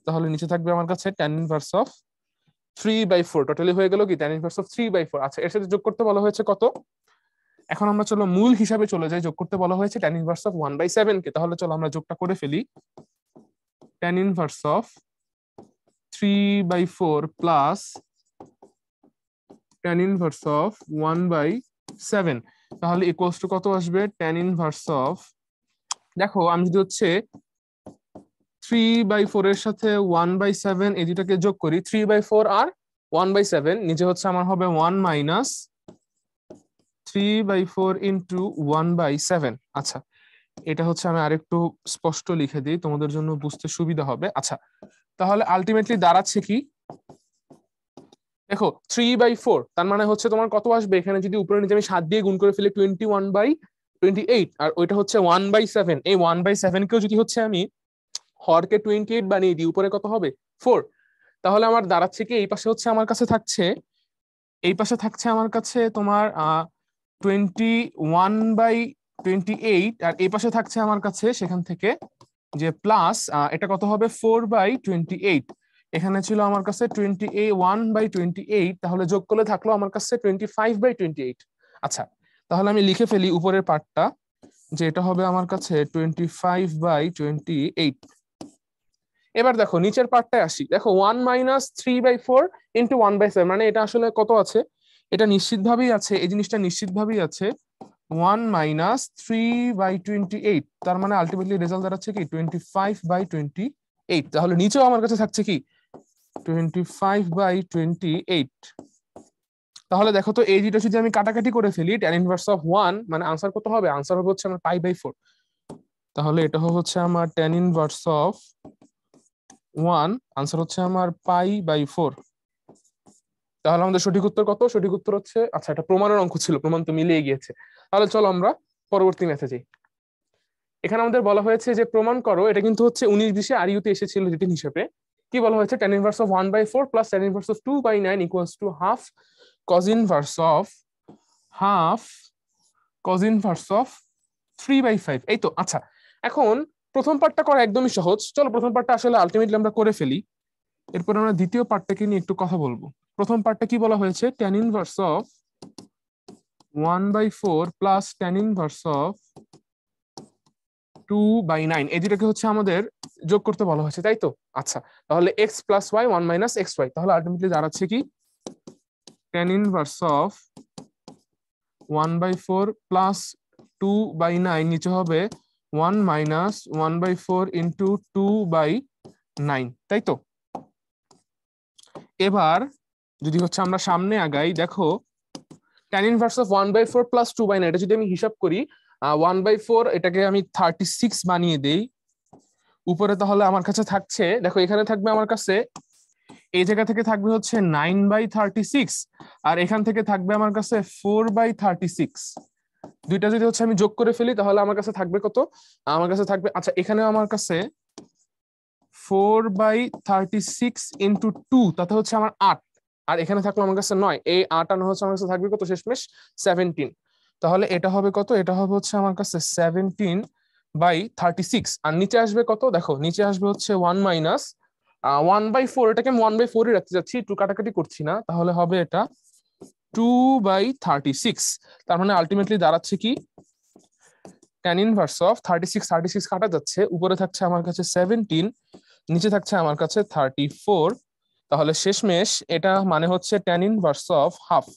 তাহলে নিচে থাকবে আমার কাছে tan inverse of 3/4, টোটালি হয়ে গেল কি tan inverse of 3/4। আচ্ছা, এর সাথে যোগ করতে বলা হয়েছে কত? এখন আমরা চলো মূল হিসাবে চলে যাই। যোগ করতে বলা হয়েছে tan inverse of 1/7 কে। তাহলে চলো আমরা যোগটা করে ফেলি। tan inverse of 3/4 plus tan inverse of 1/7, তাহলে ইকুয়ালস টু কত আসবে? tan inverse of, দেখো আমি যদি হচ্ছে 3/4 এর সাথে 1/7 এই দুটাকে যোগ করি, 3/4 আর 1/7 নিচে হচ্ছে আমার হবে 1 minus 3/4 into 1/7। আচ্ছা, এটা হচ্ছে আমি আরেকটু স্পষ্ট লিখে দিই তোমাদের জন্য বুঝতে সুবিধা হবে। আচ্ছা, তাহলে আলটিমেটলি দাঁড়াচ্ছে কি, দেখো 3/4 তার মানে হচ্ছে তোমার কত আসবে এখানে যদি উপরে নিচে আমি 7 দিয়ে গুণ করে ফেলি 21/28, আর ওইটা হচ্ছে 1/7। এই 1/7 কেও যদি হচ্ছে আমি হরকে 28 বানিয়ে দিই উপরে কত হবে 4। তাহলে আমার দাঁড়াচ্ছে কি এই পাশে হচ্ছে আমার কাছে থাকছে, এই পাশে থাকছে আমার কাছে তোমার 21/28, আর এই পাশে থাকছে আমার কাছে সেখান থেকে যে প্লাস এটা কত হবে 4/28। এখানে ছিল আমার কাছে 21/28, তাহলে যোগ করলে থাকলো আমার কাছে 25/28। আচ্ছা, তাহলে আমি লিখে ফেলি উপরের পার্টটা যে এটা হবে আমার কাছে 25/28। এবার দেখো নিচের পার্টটায় আসি। দেখো 1 minus 3/4 into 1/7, মানে এটা আসলে কত আছে? এটা নিশ্চিতভাবেই আছে, এই জিনিসটা নিশ্চিতভাবেই আছে 1 minus 3/28। তার মানে আলটিমেটলি রেজাল্ট দাঁড়াচ্ছে কি 25/28। তাহলে নিচেও আমার কাছে থাকছে কি 25/28। তাহলে দেখো তো এই দুটো যদি আমি কাটাকাটি করে ফেলি tan inverse of 1 মানে আনসার কত হবে? আনসার হবে হচ্ছে আমার π/4। তাহলে এটা হচ্ছে আমার tan inverse of 1, আনসার হচ্ছে আমার π/4। তাহলে আমাদের সঠিক উত্তর কত? সঠিক উত্তর হচ্ছে, আচ্ছা এটা প্রমাণের অঙ্ক ছিল, প্রমাণ তো মিলিয়ে গিয়েছে। তাহলে চলো আমরা পরবর্তী ম্যাথে যাই। এখানে আমাদের বলা হয়েছে যে প্রমাণ করো, এটা কিন্তু হচ্ছে 19-20 আরইউতে এসেছিল রিটেন হিসেবে। কি বলা হয়েছে? tan inverse of 1/4 plus tan inverse of 2/9 equals to half cos inverse of 3/5। এই তো। আচ্ছা, এখন প্রথম পার্টটা করা একদমই সহজ, চলো প্রথম পার্টটা আসলে আলটিমেটলি আমরা করে ফেলি, এরপর আমরা দ্বিতীয় পার্টটাকে নিয়ে একটু কথা বলবো। প্রথম পার্টটা কি বলা হয়েছে, tan inverse of 1/4 plus tan inverse of 2/9, এই দুটাকে হচ্ছে আমাদের যোগ করতে বলা হয়েছে, তাই তো? আচ্ছা, তাহলে x plus y 1 minus xy, তাহলে আলটিমেটলি দাঁড়াচ্ছে কি tan ইনভার্স অফ 1/4 প্লাস 2/9, নিচে হবে 1 মাইনাস 1/4 ইন্টু 2/9, তাই তো? এবার যদি হচ্ছে আমরা সামনে আগাই, দেখো tan ইনভার্স অফ 1/4 প্লাস 2/9, এটা যদি আমি হিসাব করি 1/4 এটাকে আমি 36 বানিয়ে দেই উপরে, তাহলে আমার কাছে থাকছে, দেখো এখানে থাকবে আমার কাছে, এই জায়গা থেকে থাকবে হচ্ছে 9/36, আর এখান থেকে থাকবে আমার কাছে 4/36। দুইটা যদি হচ্ছে আমি যোগ করে ফেলি তাহলে আমার কাছে থাকবে কত, আমার কাছে থাকবে, আচ্ছা এখানে আমার কাছে 4/36 ইন্টু 2, তাতে হচ্ছে আমার 8, আর এখানে থাকলো আমার কাছে 9, এই 8 আর হচ্ছে আমার কাছে থাকবে কত শেষমেশ 17, তাহলে এটা হবে কত, এটা হবে হচ্ছে আমার কাছে 17/36, আর নিচে আসবে কত, দেখো নিচে আসবে হচ্ছে 1 মাইনাস 1/4, এটাকে আমি 1/4 রাখতে যাচ্ছি, একটু কাটাকাটি করছি না, তাহলে হবে এটা 2/36, তার মানে আলটিমেটলি দাঁড়াচ্ছে কি tan ইনভার্স অফ 36 কাটা যাচ্ছে, উপরে থাকছে আমার কাছে 17, নিচে থাকছে আমার কাছে 34, তাহলে শেষমেশ এটা মানে হচ্ছে tan inverse of half,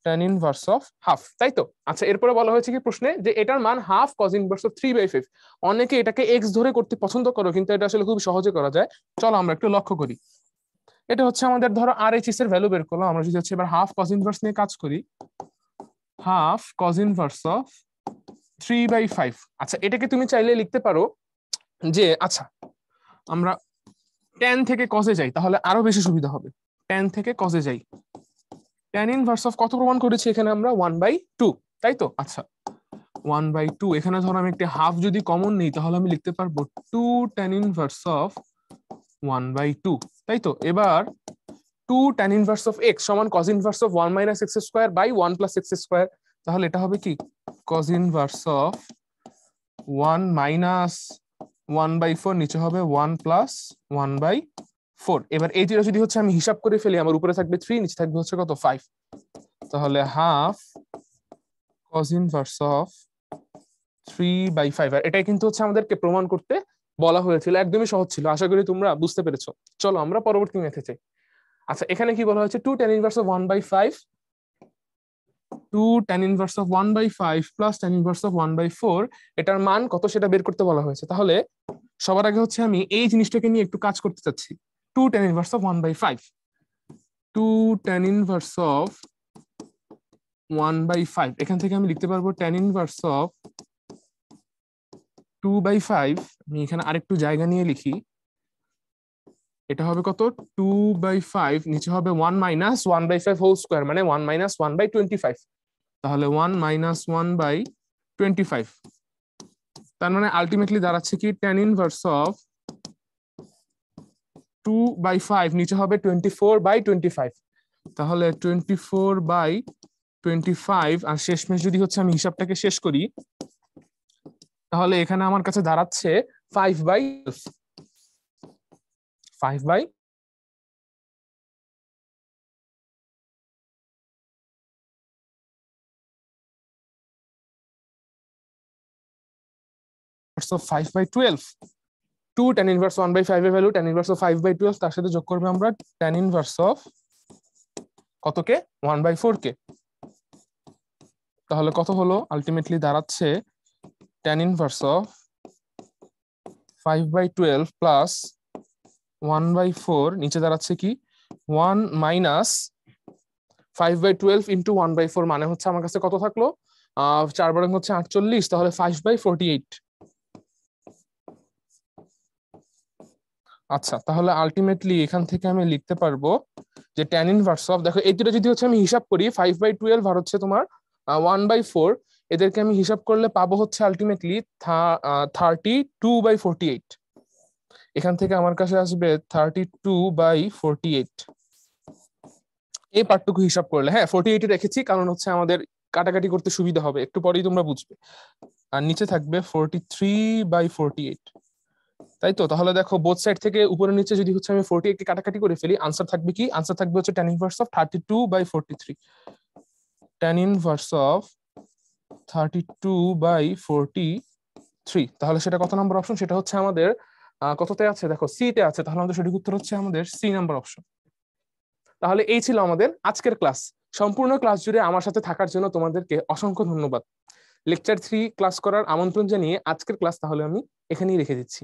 tan inverse of half, তাই তো? আচ্ছা, এরপরে বলা হয়েছে কি প্রশ্নে যে এটার মান হাফ cos ইনভার্স অফ 3/5, অনেকে এটাকে x ধরে করতে পছন্দ করো, কিন্তু এটা আসলে খুব সহজে করা যায়, চলো আমরা একটু লক্ষ্য করি। এটা হচ্ছে আমাদের ধরো RHS এর ভ্যালু বের করলাম, আমরা যদি হচ্ছে এবার হাফ cos ইনভার্স নিয়ে কাজ করি, হাফ cos ইনভার্স অফ 3/5, আচ্ছা এটাকে তুমি চাইলে লিখতে পারো যে, আচ্ছা আমরা tan থেকে cos এ যাই, তাহলে আরো বেশি সুবিধা হবে, tan থেকে cos এ যাই, tan ইনভার্স অফ কত প্রমাণ করেছি এখানে আমরা 1/2, তাই তো? আচ্ছা 1/2, এখানে ধরো আমি একটা হাফ যদি কমন নিই তাহলে আমি লিখতে পারবো 2 tan ইনভার্স অফ 1/2, তাই তো? এবার 2 tan ইনভার্স অফ x সমান cos inverse of 1 minus x square by 1 plus x square, তাহলে এটা হবে কি cos ইনভার্স অফ 1 মাইনাস 1/4, নিচে হবে 1 প্লাস 1/4। এবার এই দুটো যদি হচ্ছে আমি হিসাব করে ফেলি, আমার উপরে থাকবে 3, নিচে থাকবে হচ্ছে কত 5, তাহলে হাফ cos ইনভার্স অফ 3/5, আর এটাই কিন্তু হচ্ছে আমাদেরকে প্রমাণ করতে বলা হয়েছিল, একদমই সহজ ছিল, আশা করি তোমরা বুঝতে পেরেছো। চলো আমরা পরবর্তী মেথে যাই। আচ্ছা এখানে কি বলা হয়েছে, 2 tan inverse of 1/5, 2 tan inverse of 1/5 plus tan inverse of 1/4, এটার মান কত সেটা বের করতে বলা হয়েছে। তাহলে সবার আগে হচ্ছে আমি এই জিনিসটাকে নিয়ে একটু কাজ করতে চাচ্ছি, 2 tan inverse of 1/5, 2 tan inverse of 1/5, এখান থেকে আমি লিখতে পারবো tan ইনভার্স অফ 2/5, আমি এখানে আরেকটু জায়গা নিয়ে লিখি, এটা হবে কত 2/5, নিচে হবে 1 মাইনাস 1/5 হোল স্কয়ার, মানে 1 মাইনাস 1/25, তাহলে 1 মাইনাস 1/25, তার মানে আলটিমেটলি দাঁড়াচ্ছে কি tan ইনভার্স অফ 2/5, নিচে হবে 24/25, তাহলে 24/25, আর শেষমেশ যদি হচ্ছে আমি হিসাবটাকে শেষ করি তাহলে এখানে আমার কাছে দাঁড়াচ্ছে 5/12, 5/, so 5/12, 2 tan ইনভার্স 1/5 এর ভ্যালু tan ইনভার্স অফ 5/12, তার সাথে যোগ করবে আমরা tan ইনভার্স অফ কতকে 1/4 কে, তাহলে কত হলো আলটিমেটলি দাঁড়াচ্ছে tan ইনভার্স অফ 5/12 প্লাস 1/4, নিচে দাঁড়াচ্ছে কি 1 মাইনাস 5/12 ইন্টু 1/4, মানে হচ্ছে আমার কাছে কত থাকলো 4 বারং হচ্ছে 48, তাহলে 5/48। আচ্ছা তাহলে আলটিমেটলি এখান থেকে আমি লিখতে পারবো যে tan ইনভার্স অফ, দেখো এই দুটো যদি হচ্ছে আমি হিসাব করি 5/12 আর হচ্ছে তোমার 1/4, এদেরকে আমি হিসাব করলে পাবো হচ্ছে আলটিমেটলি 32/48, এখান থেকে আমার কাছে আসবে 32/48, এই পার্টটুকু হিসাব করলে, হ্যাঁ 48 রেখেছি কারণ হচ্ছে আমাদের কাটাকাটি করতে সুবিধা হবে, একটু পরেই তোমরা বুঝবে। আর নিচে থাকবে 43/48, তাই তো? তাহলে দেখো বোথ সাইড থেকে উপরে নিচে যদি হচ্ছে আমি 48 কে কাটাকাটি করে ফেলি, আনসার থাকবে কি? আনসার থাকবে হচ্ছে tan inverse of 32/43, tan inverse of 32/43। তাহলে সেটা কত নাম্বার অপশন? সেটা হচ্ছে আমাদের কততে আছে দেখো, সি তে আছে। তাহলে আমাদের সঠিক উত্তর হচ্ছে আমাদের সি নাম্বার অপশন। তাহলে এই ছিল আমাদের আজকের ক্লাস। সম্পূর্ণ ক্লাস জুড়ে আমার সাথে থাকার জন্য তোমাদেরকে অসংখ্য ধন্যবাদ। লেকচার 3 ক্লাস করার আমন্ত্রণ জানিয়ে আজকের ক্লাস তাহলে আমি এখানেই রেখে দিচ্ছি।